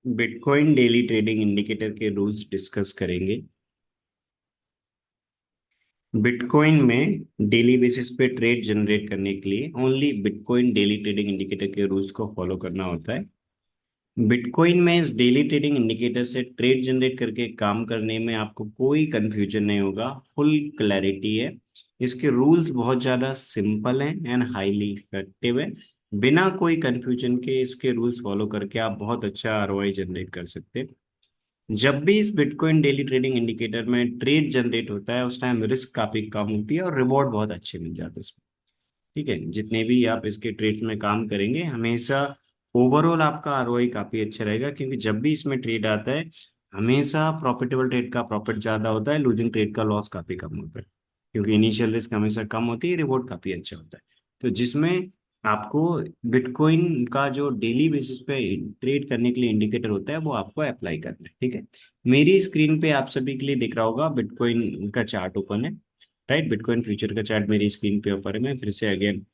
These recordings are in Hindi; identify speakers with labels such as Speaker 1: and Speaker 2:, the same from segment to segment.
Speaker 1: बिटकॉइन डेली ट्रेडिंग इंडिकेटर के रूल्स डिस्कस करेंगे। बिटकॉइन में डेली बेसिस पे ट्रेड जनरेट करने के लिए only bitcoin daily trading indicator के रूल्स को फॉलो करना होता है। बिटकॉइन में इस डेली ट्रेडिंग इंडिकेटर से ट्रेड जनरेट करके काम करने में आपको कोई कंफ्यूजन नहीं होगा, फुल क्लैरिटी है। इसके रूल्स बहुत ज़्यादा सिंपल हैं एंड हाईली इफेक्टिव है। बिना कोई कंफ्यूजन के इसके रूल्स फॉलो करके आप बहुत अच्छा आरओआई जनरेट कर सकते हैं। जब भी इस बिटकॉइन डेली ट्रेडिंग इंडिकेटर में ट्रेड जनरेट होता है उस टाइम रिस्क काफी कम होती है और रिवॉर्ड बहुत अच्छे मिल जाते हैं इसमें। ठीक है, जितने भी आप इसके ट्रेड्स में काम करेंगे हमेशा ओवरऑल आपका आरओआई काफी अच्छा रहेगा, क्योंकि जब भी इसमें ट्रेड आता है हमेशा प्रॉफिटेबल ट्रेड का प्रॉफिट ज्यादा होता है, लूजिंग ट्रेड का लॉस काफी कम होता है। क्योंकि इनिशियल रिस्क हमेशा कम होती है, रिवॉर्ड काफी अच्छा होता है। तो जिसमें आपको बिटकॉइन का जो डेली बेसिस पे ट्रेड करने के लिए इंडिकेटर होता है वो आपको अप्लाई करना है। ठीक है, मेरी स्क्रीन पे आप सभी के लिए दिख रहा होगा बिटकॉइन का चार्ट ओपन है। राइट, बिटकॉइन फ्यूचर का चार्ट मेरी स्क्रीन पे ऊपर है। मैं फिर से अगेन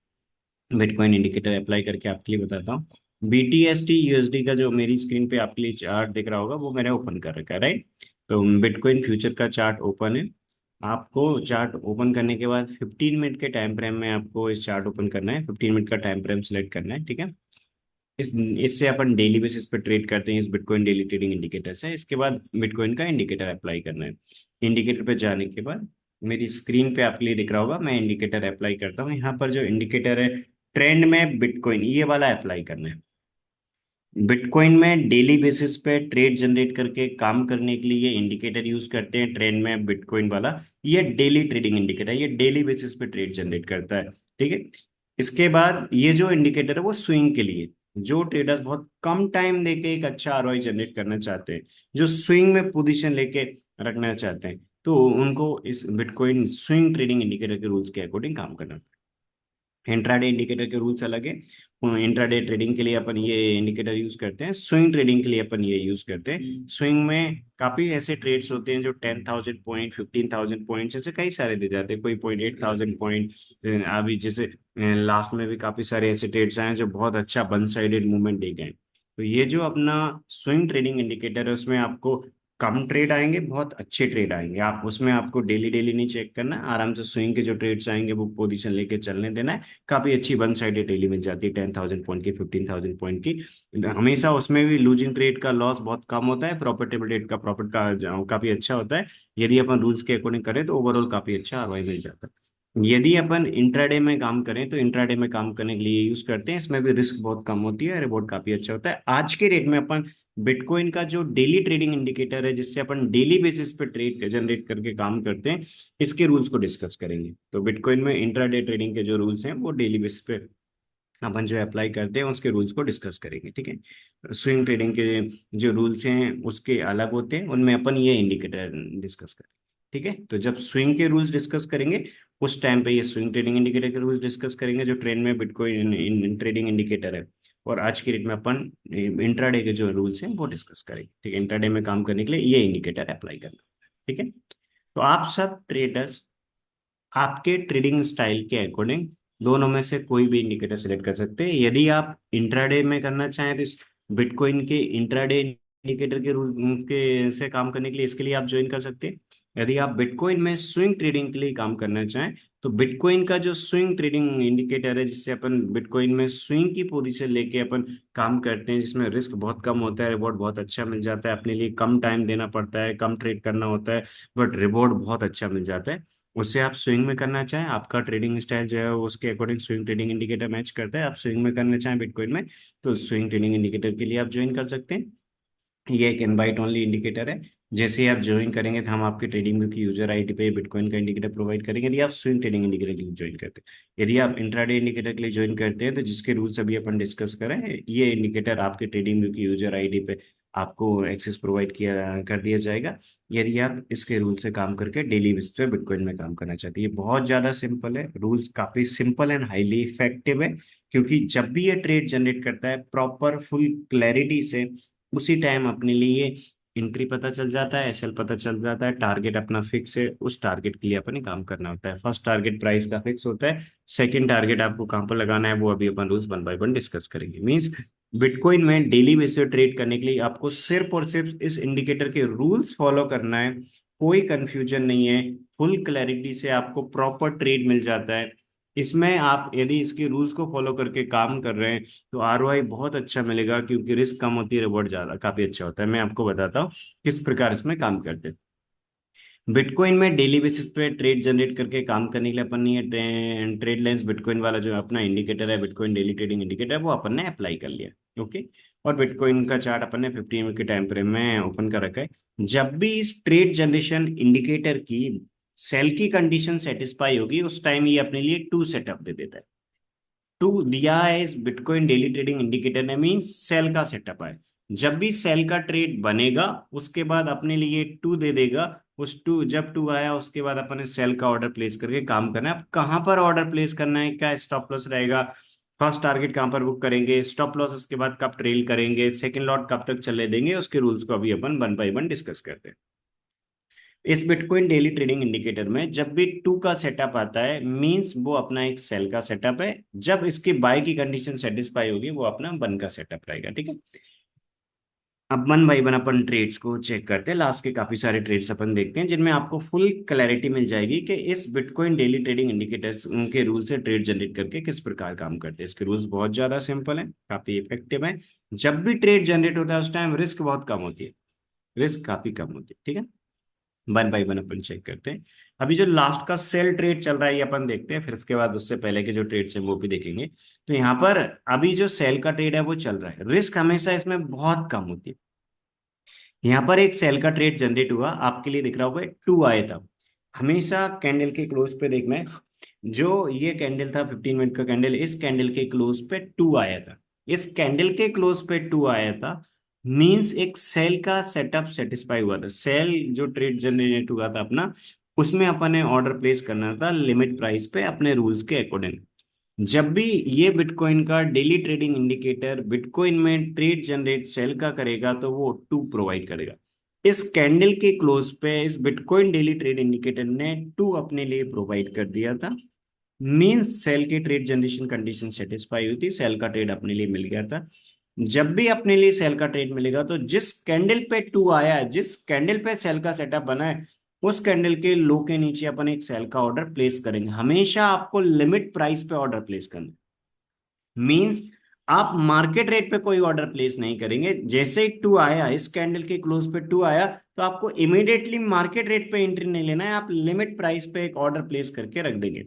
Speaker 1: बिटकॉइन इंडिकेटर अप्लाई करके आपके लिए बताता हूँ। BTST USD का जो मेरी स्क्रीन पे आपके लिए चार्ट दिख रहा होगा वो मैंने ओपन कर रखा है। राइट, तो बिटकॉइन फ्यूचर का चार्ट ओपन है। आपको चार्ट ओपन करने के बाद 15 मिनट के टाइम फ्रेम में आपको इस चार्ट ओपन करना है, 15 मिनट का टाइम फ्रेम सेलेक्ट करना है। ठीक है, इससे अपन डेली बेसिस पे ट्रेड करते हैं, इस बिटकॉइन डेली ट्रेडिंग इंडिकेटर से। इसके बाद बिटकॉइन का इंडिकेटर अप्लाई करना है। इंडिकेटर पे जाने के बाद मेरी स्क्रीन पे आपके लिए दिख रहा होगा, मैं इंडिकेटर अप्लाई करता हूँ। यहाँ पर जो इंडिकेटर है ट्रेंड में बिटकॉइन, ये वाला अप्लाई करना है। बिटकॉइन में डेली बेसिस पे ट्रेड जनरेट करके काम करने के लिए ये इंडिकेटर यूज करते हैं, ट्रेंड में बिटकॉइन वाला। ये डेली ट्रेडिंग इंडिकेटर है, ये डेली बेसिस पे ट्रेड जनरेट करता है। ठीक है, इसके बाद ये जो इंडिकेटर है वो स्विंग के लिए, जो ट्रेडर्स बहुत कम टाइम देके एक अच्छा आरओआई जनरेट करना चाहते हैं, जो स्विंग में पोजीशन लेके रखना चाहते हैं, तो उनको इस बिटकॉइन स्विंग ट्रेडिंग इंडिकेटर के रूल्स के अकॉर्डिंग काम करना। इंट्राडे इंडिकेटर के रूल्स अलग है। इंट्राडे ट्रेडिंग के लिए अपन ये इंडिकेटर यूज करते हैं, स्विंग ट्रेडिंग के लिए अपन ये यूज करते हैं। स्विंग में काफी ऐसे ट्रेड्स होते हैं जो 10,000 पॉइंट, 15,000 पॉइंट्स, ऐसे कई सारे दे जाते हैं, कोई पॉइंट 8,000 पॉइंट। अभी जैसे लास्ट में भी काफी सारे ऐसे ट्रेड्स आए हैं जो बहुत अच्छा वन साइडेड मूवमेंट दे गए। तो ये जो अपना स्विंग ट्रेडिंग इंडिकेटर है उसमें आपको कम ट्रेड आएंगे, बहुत अच्छे ट्रेड आएंगे। आप उसमें आपको डेली डेली नहीं चेक करना, आराम से स्विंग के जो ट्रेड्स आएंगे वो पोजीशन लेके चलने देना है। काफी अच्छी वन साइडेड रैली मिल जाती है 10,000 पॉइंट की, 15,000 पॉइंट की। हमेशा उसमें भी लूजिंग ट्रेड का लॉस बहुत कम होता है, प्रॉफिटेबल ट्रेड का प्रॉफिट का काफी अच्छा होता है। यदि अपन रूल्स के अकॉर्डिंग करें तो ओवरऑल काफी अच्छा आरओआई मिल जाता है। यदि अपन इंट्राडे में काम करें तो इंट्राडे में काम करने के लिए यूज करते हैं, इसमें भी रिस्क बहुत कम होती है, रिवॉर्ड काफी अच्छा होता है। आज के डेट में अपन बिटकॉइन का जो डेली ट्रेडिंग इंडिकेटर है जिससे अपन डेली बेसिस पे ट्रेड जनरेट करके काम करते हैं, इसके रूल्स को डिस्कस करेंगे। तो बिटकॉइन में इंट्राडे ट्रेडिंग के जो रूल्स हैं वो डेली बेसिस पे अपन जो अप्लाई करते हैं उसके रूल्स को डिस्कस करेंगे। ठीक है, स्विंग ट्रेडिंग के जो रूल्स हैं उसके अलग होते हैं, उनमें अपन ये इंडिकेटर डिस्कस करेंगे। ठीक है, तो जब स्विंग के रूल्स डिस्कस करेंगे उस टाइम पे ये स्विंग ट्रेडिंग इंडिकेटर के रूल्स डिस्कस करेंगे जो ट्रेंड में बिटकॉइन ट्रेडिंग इंडिकेटर है। और आज की डेट में अपन इंट्राडे के जो रूल्स हैं वो डिस्कस करेंगे। ठीक है, इंट्राडे में काम करने के लिए ये इंडिकेटर अप्लाई करना। ठीक है, तो आप सब ट्रेडर्स आपके ट्रेडिंग स्टाइल के अकॉर्डिंग दोनों में से कोई भी इंडिकेटर सिलेक्ट कर सकते हैं। यदि आप इंट्राडे में करना चाहें तो इस बिटकॉइन के इंट्राडे इंडिकेटर के रूल के से काम करने के लिए इसके लिए आप ज्वाइन कर सकते हैं। यदि आप बिटकॉइन में स्विंग ट्रेडिंग के लिए काम करना चाहें तो बिटकॉइन का जो स्विंग ट्रेडिंग इंडिकेटर है जिससे अपन बिटकॉइन में स्विंग की पोजीशन लेके अपन काम करते हैं, जिसमें रिस्क बहुत कम होता है, रिवॉर्ड बहुत अच्छा मिल जाता है, अपने लिए कम टाइम देना पड़ता है, कम ट्रेड करना होता है, बट रिवॉर्ड बहुत अच्छा मिल जाता है। उससे आप स्विंग में करना चाहें, आपका ट्रेडिंग स्टाइल जो है वो उसके according swing trading indicator match करता है। आप स्विंग में करना चाहें बिटकॉइन में तो स्विंग ट्रेडिंग इंडिकेटर के लिए आप ज्वाइन कर सकते हैं। ये एक इनवाइट ओनली इंडिकेटर है। जैसे ही आप ज्वाइन करेंगे तो हम आपके ट्रेडिंग व्यू की यूजर आईडी पे बिटकॉइन का इंडिकेटर प्रोवाइड करेंगे यदि आप स्विंग ट्रेडिंग इंडिकेटर के लिए ज्वाइन करते हैं। यदि आप इंट्राडे इंडिकेटर के लिए ज्वाइन करते हैं तो जिसके रूल्स अभी अपन डिस्कस करें, ये इंडिकेटर आपके ट्रेडिंग व्यू की यूजर आईडी पे आपको एक्सेस प्रोवाइड किया कर दिया जाएगा। यदि आप इसके रूल से काम करके डेली बेसिस पे बिटकॉइन में काम करना चाहते हैं, ये बहुत ज्यादा सिंपल है, रूल्स काफी सिंपल एंड हाईली इफेक्टिव है। क्योंकि जब भी ये ट्रेड जनरेट करता है प्रॉपर फुल क्लैरिटी से, उसी टाइम अपने लिए एंट्री पता चल जाता है, एसएल पता चल जाता है, टारगेट अपना फिक्स है, उस टारगेट के लिए अपने काम करना होता है। फर्स्ट टारगेट प्राइस का फिक्स होता है, सेकंड टारगेट आपको कहाँ पर लगाना है वो अभी अपन rules one by one discuss करेंगे। मींस बिटकॉइन में डेली बेसिस पे ट्रेड करने के लिए आपको सिर्फ और सिर्फ इस इंडिकेटर के रूल्स फॉलो करना है। कोई कंफ्यूजन नहीं है, फुल क्लैरिटी से आपको प्रॉपर ट्रेड मिल जाता है। इसमें आप यदि इसके रूल्स को फॉलो करके काम कर रहे हैं तो आरओआई बहुत अच्छा मिलेगा, क्योंकि रिस्क कम होती है, रिवॉर्ड ज्यादा काफी अच्छा होता है। मैं आपको बताता हूँ किस प्रकार इसमें काम करते हैं। बिटकॉइन में डेली बेसिस पे ट्रेड जनरेट करके काम करने के लिए अपन ने ये ट्रेड लाइंस बिटकॉइन वाला जो अपना इंडिकेटर है, बिटकॉइन डेली ट्रेडिंग इंडिकेटर, वो अपन ने अप्लाई कर लिया। ओके। और बिटकॉइन का चार्ट अपन ने 15 मिनट के टाइम फ्रेम में ओपन कर रखा है। जब भी इस ट्रेड जनरेशन इंडिकेटर की सेल की कंडीशन सेटिस्फाई होगी, उस टाइम ये अपने लिए टू सेटअप दे देता है। टू दिया है इस बिटकॉइन डेली ट्रेडिंग इंडिकेटर ने, मीन्स सेल का सेटअप है। जब भी सेल का ट्रेड बनेगा उसके बाद अपने लिए टू दे देगा। उस टू, जब टू आया उसके बाद अपने सेल का ऑर्डर प्लेस करके काम करना है। अब कहाँ पर ऑर्डर प्लेस करना है, क्या स्टॉप लॉस रहेगा, फर्स्ट टारगेट कहाँ पर बुक करेंगे, स्टॉप लॉस उसके बाद कब ट्रेल करेंगे, सेकंड लॉट कब तक चले देंगे, उसके रूल्स को अभी अपन वन बाय वन डिस्कस करते हैं। इस बिटकॉइन डेली ट्रेडिंग इंडिकेटर में जब भी टू का सेटअप आता है, मींस वो अपना एक सेल का सेटअप है। जब इसकी बाय की कंडीशन सेटिस्फाई होगी, वो अपना वन का सेटअप रहेगा। ठीक है। अब वन बाई वन अपन ट्रेड्स को चेक करते हैं। लास्ट के काफी सारे ट्रेड्स अपन देखते हैं जिनमें आपको फुल क्लैरिटी मिल जाएगी कि इस बिटकॉइन डेली ट्रेडिंग इंडिकेटर्स उनके रूल से ट्रेड जनरेट करके किस प्रकार काम करते हैं। इसके रूल्स बहुत ज्यादा सिंपल हैं, काफी इफेक्टिव हैं। जब भी ट्रेड जनरेट होता है उस टाइम रिस्क बहुत कम होती है, रिस्क काफी कम होती है। ठीक है। वन बाई वन अपन चेक करते हैं। अभी जो लास्ट का सेल ट्रेड चल रहा है ये अपन देखते हैं, फिर उसके बाद उससे पहले के जो ट्रेड्स हैं वो भी देखेंगे। तो यहाँ पर अभी जो सेल का ट्रेड है वो चल रहा है, रिस्क हमेशा इसमें बहुत कम होती है। यहाँ पर एक सेल का ट्रेड जनरेट हुआ, आपके लिए दिख रहा होगा टू आया था। हमेशा कैंडल के क्लोज पे देखना है। जो ये कैंडल था 15 मिनट का कैंडल, इस कैंडल के क्लोज पे टू आया था। इस कैंडल के क्लोज पे टू आया था, मींस एक सेल का सेटअप सेटिस्फाई हुआ था। सेल जो ट्रेड जनरेट हुआ था अपना, उसमें अपन ने ऑर्डर प्लेस करना था लिमिट प्राइस पे अपने रूल्स के अकॉर्डिंग। जब भी ये बिटकॉइन का डेली ट्रेडिंग इंडिकेटर बिटकॉइन में ट्रेड जनरेट सेल का करेगा तो वो टू प्रोवाइड करेगा। इस कैंडल के क्लोज पे इस बिटकॉइन डेली ट्रेड इंडिकेटर ने टू अपने लिए प्रोवाइड कर दिया था। मींस सेल की ट्रेड जनरेशन कंडीशन सेटिस्फाई हुई थी, सेल का ट्रेड अपने लिए मिल गया था। जब भी अपने लिए सेल का ट्रेड मिलेगा तो जिस कैंडल पे टू आया है, जिस कैंडल पे सेल का सेटअप बना है, उस कैंडल के लो के नीचे अपन एक सेल का ऑर्डर प्लेस करेंगे। हमेशा आपको लिमिट प्राइस पे ऑर्डर प्लेस करना, मींस आप मार्केट रेट पे कोई ऑर्डर प्लेस नहीं करेंगे। जैसे ही टू आया, इस कैंडल के क्लोज पे टू आया, तो आपको इमीडिएटली मार्केट रेट पे एंट्री नहीं लेना है, आप लिमिट प्राइस पे एक ऑर्डर प्लेस करके रख देंगे।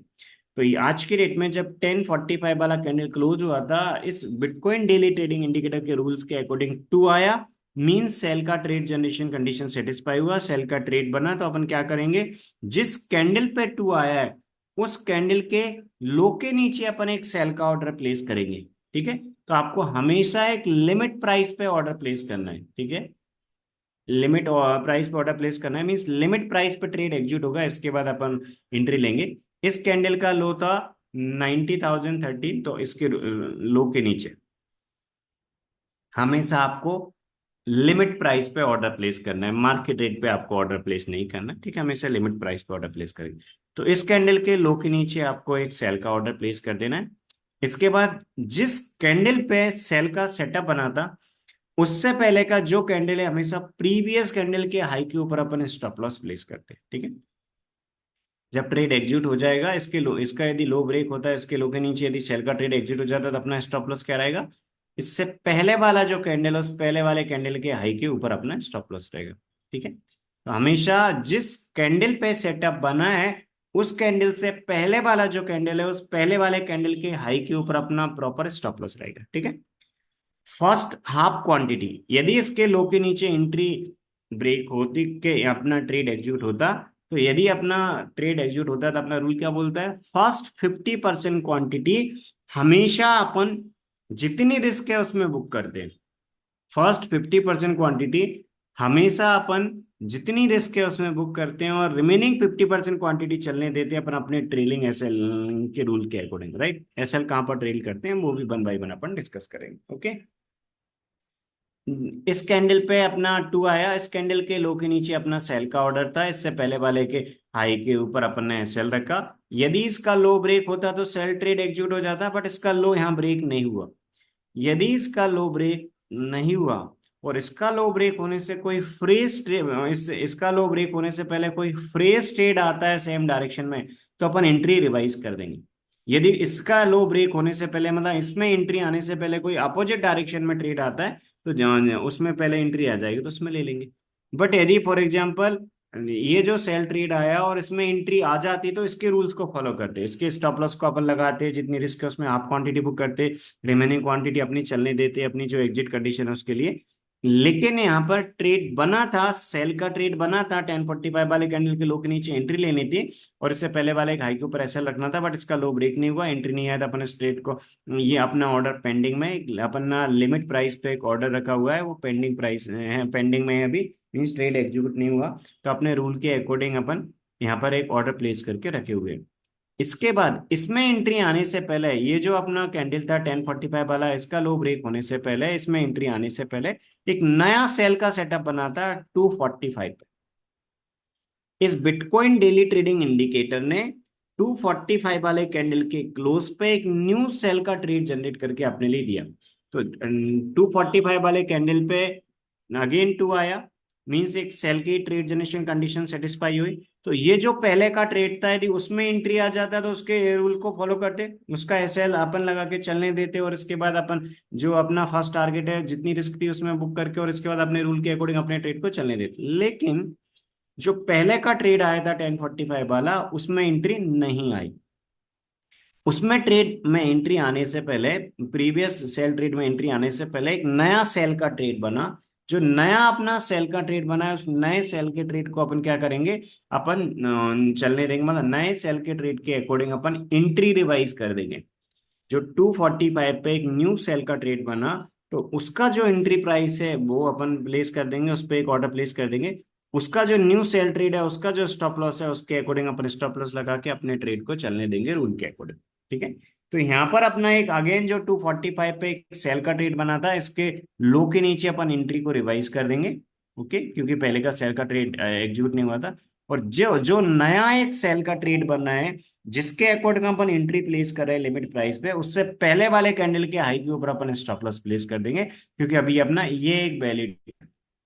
Speaker 1: तो ये आज की डेट में जब 1045 वाला कैंडल क्लोज हुआ था, इस बिटकॉइन डेली ट्रेडिंग इंडिकेटर के रूल्स के अकॉर्डिंग टू आया, मीन सेल का ट्रेड जनरेशन कंडीशन सेटिस्फाई हुआ, सेल का ट्रेड बना। तो अपन क्या करेंगे, जिस कैंडल पे टू आया है उस कैंडल के लो के नीचे अपन एक सेल का ऑर्डर प्लेस करेंगे। ठीक है। तो आपको हमेशा एक लिमिट प्राइस पे ऑर्डर प्लेस करना है। ठीक है। लिमिट प्राइस पे ऑर्डर प्लेस करना है, मीन्स लिमिट प्राइस पे ट्रेड एग्जीक्यूट होगा, इसके बाद अपन एंट्री लेंगे। इस कैंडल का लो था 90,013, तो इसके लो के नीचे हमेशा आपको लिमिट प्राइस पे ऑर्डर प्लेस करना है, मार्केट रेट पे आपको ऑर्डर प्लेस नहीं करना। ठीक है। हमेशा लिमिट प्राइस पे ऑर्डर प्लेस करेंगे। तो इस कैंडल के लो के नीचे आपको एक सेल का ऑर्डर प्लेस कर देना है। इसके बाद जिस कैंडल पे सेल का सेटअप बना था, उससे पहले का जो कैंडल है, हमेशा प्रीवियस कैंडल के हाई के ऊपर अपन स्टॉप लॉस प्लेस करते हैं। ठीक है। जब ट्रेड एग्जीक्यूट हो जाएगा, इसके लो, इसका यदि लो ब्रेक होता है, इसके लो के नीचे यदि सेल का ट्रेड एग्जीक्यूट हो जाता है, तो अपना स्टॉप लॉस क्या रहेगा, इससे पहले वाला जो कैंडल है उस पहले वाले कैंडल के हाई के ऊपर अपना स्टॉप लॉस रहेगा। ठीक है। तो हमेशा जिस कैंडल पे सेटअप बना है, उस कैंडल से पहले वाला जो कैंडल है, उस पहले वाले कैंडल के हाई के ऊपर अपना प्रॉपर स्टॉप लॉस रहेगा। ठीक है। फर्स्ट हाफ क्वांटिटी, यदि इसके लो के नीचे एंट्री ब्रेक होती के अपना ट्रेड एग्जीक्यूट होता, तो यदि अपना ट्रेड एग्जीक्यूट होता तो अपना रूल क्या बोलता है, फर्स्ट 50% क्वांटिटी हमेशा अपन जितनी रिस्क है उसमें बुक करते हैं। फर्स्ट 50% क्वांटिटी हमेशा अपन जितनी रिस्क है उसमें बुक करते हैं, और रिमेनिंग 50% क्वांटिटी चलने देते हैं अपन अपने ट्रेलिंग एसएल के रूल के अकॉर्डिंग। राइट। एसएल कहाँ पर ट्रेल करते हैं वो भी one by one upon discuss करेंगे। ओके। इस कैंडल पे अपना टू आया, इस कैंडल के लो के नीचे अपना सेल का ऑर्डर था, इससे पहले वाले के हाई के ऊपर अपन ने सेल रखा। यदि इसका लो ब्रेक होता तो सेल ट्रेड एग्जीक्यूट हो जाता, बट इसका लो यहाँ ब्रेक नहीं हुआ। यदि इसका लो ब्रेक नहीं हुआ और इसका लो ब्रेक होने से कोई फ्रेश ट्रेड, इसका लो ब्रेक होने से पहले कोई फ्रेश ट्रेड आता है सेम डायरेक्शन में, तो अपन एंट्री रिवाइज कर देंगे। यदि इसका लो ब्रेक होने से पहले, मतलब इसमें एंट्री आने से पहले कोई अपोजिट डायरेक्शन में ट्रेड आता है, तो उसमें पहले एंट्री आ जाएगी तो उसमें ले लेंगे। बट यदि फॉर एग्जांपल ये जो सेल ट्रेड आया और इसमें एंट्री आ जाती, तो इसके रूल्स को फॉलो करते, इसके स्टॉप लॉस को अपन लगाते, जितनी रिस्क है उसमें हाफ क्वांटिटी बुक करते, रिमेनिंग क्वांटिटी अपनी चलने देते अपनी जो एग्जिट कंडीशन है उसके लिए। लेकिन यहाँ पर ट्रेड बना था, सेल का ट्रेड बना था, 1045 वाले कैंडल के लो के नीचे एंट्री लेनी थी और इससे पहले वाले एक हाई के ऊपर एसएल रखना था, बट इसका लो ब्रेक नहीं हुआ, एंट्री नहीं आया था, अपन इस ट्रेड को, ये अपना ऑर्डर पेंडिंग में, अपना लिमिट प्राइस पे एक ऑर्डर रखा हुआ है, वो पेंडिंग प्राइस है, पेंडिंग में है अभी, मीन्स ट्रेड एग्जीक्यूट नहीं हुआ। तो अपने रूल के अकॉर्डिंग अपन यहाँ पर एक ऑर्डर प्लेस करके रखे हुए हैं। इसके बाद इसमें एंट्री आने से पहले, ये जो अपना कैंडल था 1045 वाला, इसका लो ब्रेक होने से पहले, इसमें एंट्री आने से पहले एक नया सेल का सेटअप बना था 245 पे। इस बिटकॉइन डेली ट्रेडिंग इंडिकेटर ने 245 वाले कैंडल के क्लोज पे एक न्यू सेल का ट्रेड जनरेट करके अपने लिए दिया। तो 245 वाले कैंडल पे अगेन टू आया, मींस एक सेल की ट्रेड जनरेशन कंडीशन सेटिस्फाई हुई। तो ये जो पहले का ट्रेड था, यदि उसमें एंट्री आ जाता है तो उसके रूल को फॉलो करते, उसका एसएल अपन लगा के चलने देते, और इसके बाद अपन जो अपना फर्स्ट टारगेट है जितनी रिस्क थी उसमें बुक करके, और इसके बाद अपने रूल के अकॉर्डिंग अपने ट्रेड को चलने देते। लेकिन जो पहले का ट्रेड आया था 1045 वाला, उसमें एंट्री नहीं आई। उसमें ट्रेड में एंट्री आने से पहले, प्रीवियस सेल ट्रेड में एंट्री आने से पहले एक नया सेल का ट्रेड बना। जो नया अपना सेल का ट्रेड बना है, उस नए सेल के ट्रेड को अपन क्या करेंगे, अपन चलने देंगे, मतलब नए सेल के ट्रेड के अकॉर्डिंग अपन एंट्री रिवाइज कर देंगे। जो 245 पे एक न्यू सेल का ट्रेड बना, तो उसका जो एंट्री प्राइस है वो अपन प्लेस कर देंगे, उस पर एक ऑर्डर प्लेस कर देंगे। उसका जो न्यू सेल ट्रेड है, उसका जो स्टॉप लॉस है, उसके अकॉर्डिंग अपन स्टॉप लॉस लगा के अपने ट्रेड को चलने देंगे रूल के अकॉर्डिंग। ठीक है। तो यहाँ पर अपना एक अगेन जो 245 पे एक सेल का ट्रेड बना था, इसके लो के नीचे अपन एंट्री को रिवाइज कर देंगे। ओके, क्योंकि पहले का सेल का ट्रेड एग्जीक्यूट नहीं हुआ था। और जो जो नया एक सेल का ट्रेड बना है, जिसके अकॉर्डिंग अपन एंट्री प्लेस कर रहे हैं लिमिट प्राइस पे, उससे पहले वाले कैंडल के हाई के ऊपर अपन स्टॉप लॉस प्लेस कर देंगे, क्योंकि अभी अपना ये एक वैलिड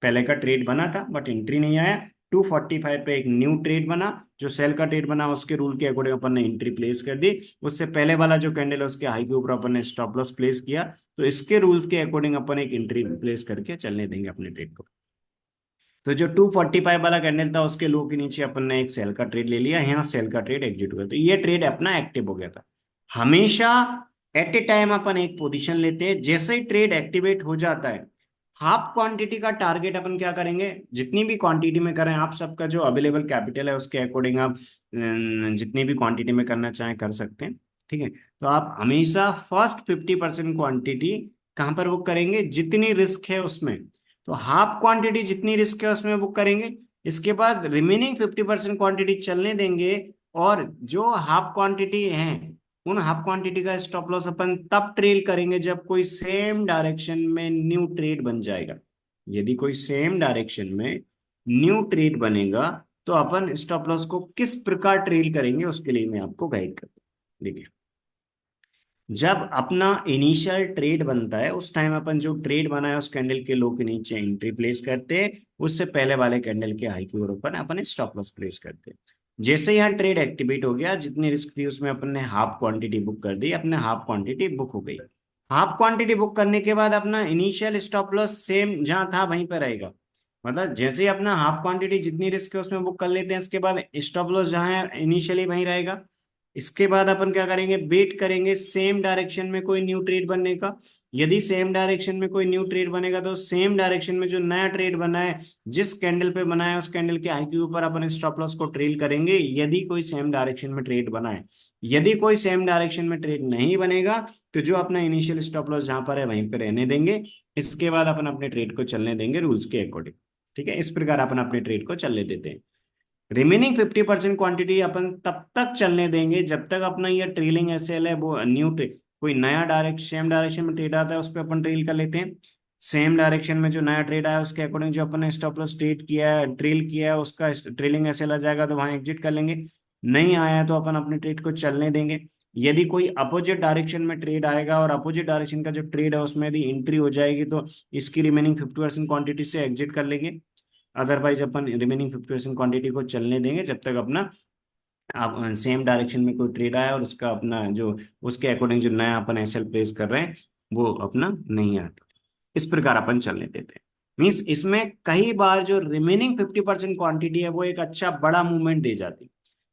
Speaker 1: पहले का ट्रेड बना था बट एंट्री नहीं आया। 245 पे एक न्यू ट्रेड बना, जो सेल का ट्रेड बना उसके रूल के अकॉर्डिंग अपन ने एंट्री प्लेस कर दी। उससे पहले वाला जो कैंडल है उसके हाई के ऊपर अपन ने स्टॉप लॉस प्लेस किया, तो इसके रूल्स के अकॉर्डिंग अपन एक एंट्री प्लेस करके चलने देंगे अपने ट्रेड को। तो जो 245 वाला कैंडल था उसके लो के नीचे अपन ने एक सेल का ट्रेड ले लिया, यहाँ सेल का ट्रेड एग्जिट हुआ, तो ये ट्रेड अपना एक्टिव हो गया था। हमेशा एट ए टाइम अपन एक पोजीशन लेते हैं, जैसे ही ट्रेड एक्टिवेट हो जाता है, हाफ क्वांटिटी का टारगेट अपन क्या करेंगे, जितनी भी क्वांटिटी में करें, आप सबका जो अवेलेबल कैपिटल है उसके अकॉर्डिंग आप जितनी भी क्वांटिटी में करना चाहें कर सकते हैं। ठीक है। तो आप हमेशा फर्स्ट 50% क्वांटिटी कहाँ पर बुक करेंगे, जितनी रिस्क है उसमें, तो हाफ क्वांटिटी जितनी रिस्क है उसमें बुक करेंगे। इसके बाद रिमेनिंग 50% क्वांटिटी चलने देंगे, और जो हाफ क्वांटिटी है उन हाफ क्वांटिटी का स्टॉप लॉस अपन तब ट्रेल करेंगे जब कोई सेम डायरेक्शन में न्यू ट्रेड बन जाएगा। यदि कोई सेम डायरेक्शन में न्यू ट्रेड बनेगा, तो अपन स्टॉप लॉस को किस प्रकार ट्रेल करेंगे उसके लिए मैं आपको गाइड करता हूँ। देखिए, जब अपना इनिशियल ट्रेड बनता है उस टाइम अपन जो ट्रेड बना है उस कैंडल के लो के नीचे एंट्री प्लेस करते हैं, उससे पहले वाले कैंडल के हाई के ऊपर अपन स्टॉप लॉस प्लेस करते हैं। जैसे यहाँ ट्रेड एक्टिवेट हो गया, जितनी रिस्क थी उसमें अपन ने हाफ क्वांटिटी बुक कर दी, अपने हाफ क्वांटिटी बुक हो गई। हाफ क्वांटिटी बुक करने के बाद अपना इनिशियल स्टॉप लॉस सेम जहां था वहीं पर रहेगा। मतलब जैसे ही अपना हाफ क्वांटिटी जितनी रिस्क है उसमें बुक कर लेते हैं, इसके बाद स्टॉप लॉस जहां है इनिशियली वहीं रहेगा। इसके बाद अपन क्या करेंगे, वेट करेंगे सेम डायरेक्शन में कोई न्यू ट्रेड बनने का। यदि सेम डायरेक्शन में कोई न्यू ट्रेड बनेगा, तो सेम डायरेक्शन में जो नया ट्रेड बना है, जिस कैंडल पे बना है उस कैंडल के हाई के ऊपर अपन स्टॉप लॉस को ट्रेल करेंगे, यदि कोई सेम डायरेक्शन में ट्रेड बना है। यदि कोई सेम डायरेक्शन में ट्रेड नहीं बनेगा, तो जो अपना इनिशियल स्टॉप लॉस जहां पर है वहीं पर रहने देंगे। इसके बाद अपन अपने ट्रेड को चलने देंगे रूल्स के अकॉर्डिंग। ठीक है, इस प्रकार अपन अपने ट्रेड को चलने देते हैं। रिमेनिंग 50% क्वांटिटी अपन तब तक चलने देंगे जब तक अपना ये ट्रेलिंग एसएल है वो न्यू कोई नया डायरेक्ट सेम डायरेक्शन में ट्रेड आता है उस पर अपन ट्रेल कर लेते हैं। सेम डायरेक्शन में जो नया ट्रेड आया उसके अकॉर्डिंग जो अपन ने स्टॉप लॉस ट्रेड किया है, ट्रेल किया है, उसका ट्रेलिंग एसएल आ जाएगा तो वहां एग्जिट कर लेंगे। नहीं आया तो अपन अपने ट्रेड को चलने देंगे। यदि कोई अपोजिट डायरेक्शन में ट्रेड आएगा और अपोजिट डायरेक्शन का जो ट्रेड है उसमें यदि एंट्री हो जाएगी तो इसकी रिमेनिंग 50% क्वांटिटी से एग्जिट कर लेंगे। अदरवाइज अपन रिमेनिंग 50% क्वांटिटी को चलने देंगे जब तक अपना आप सेम डायरेक्शन में कोई ट्रेड आया और उसका अपना जो उसके अकॉर्डिंग जो नया अपन एसएल प्लेस कर रहे हैं वो अपना नहीं आता। इस प्रकार अपन चलने देते हैं। मीन्स इसमें कई बार जो रिमेनिंग 50% क्वांटिटी है वो एक अच्छा बड़ा मूवमेंट दे जाती है।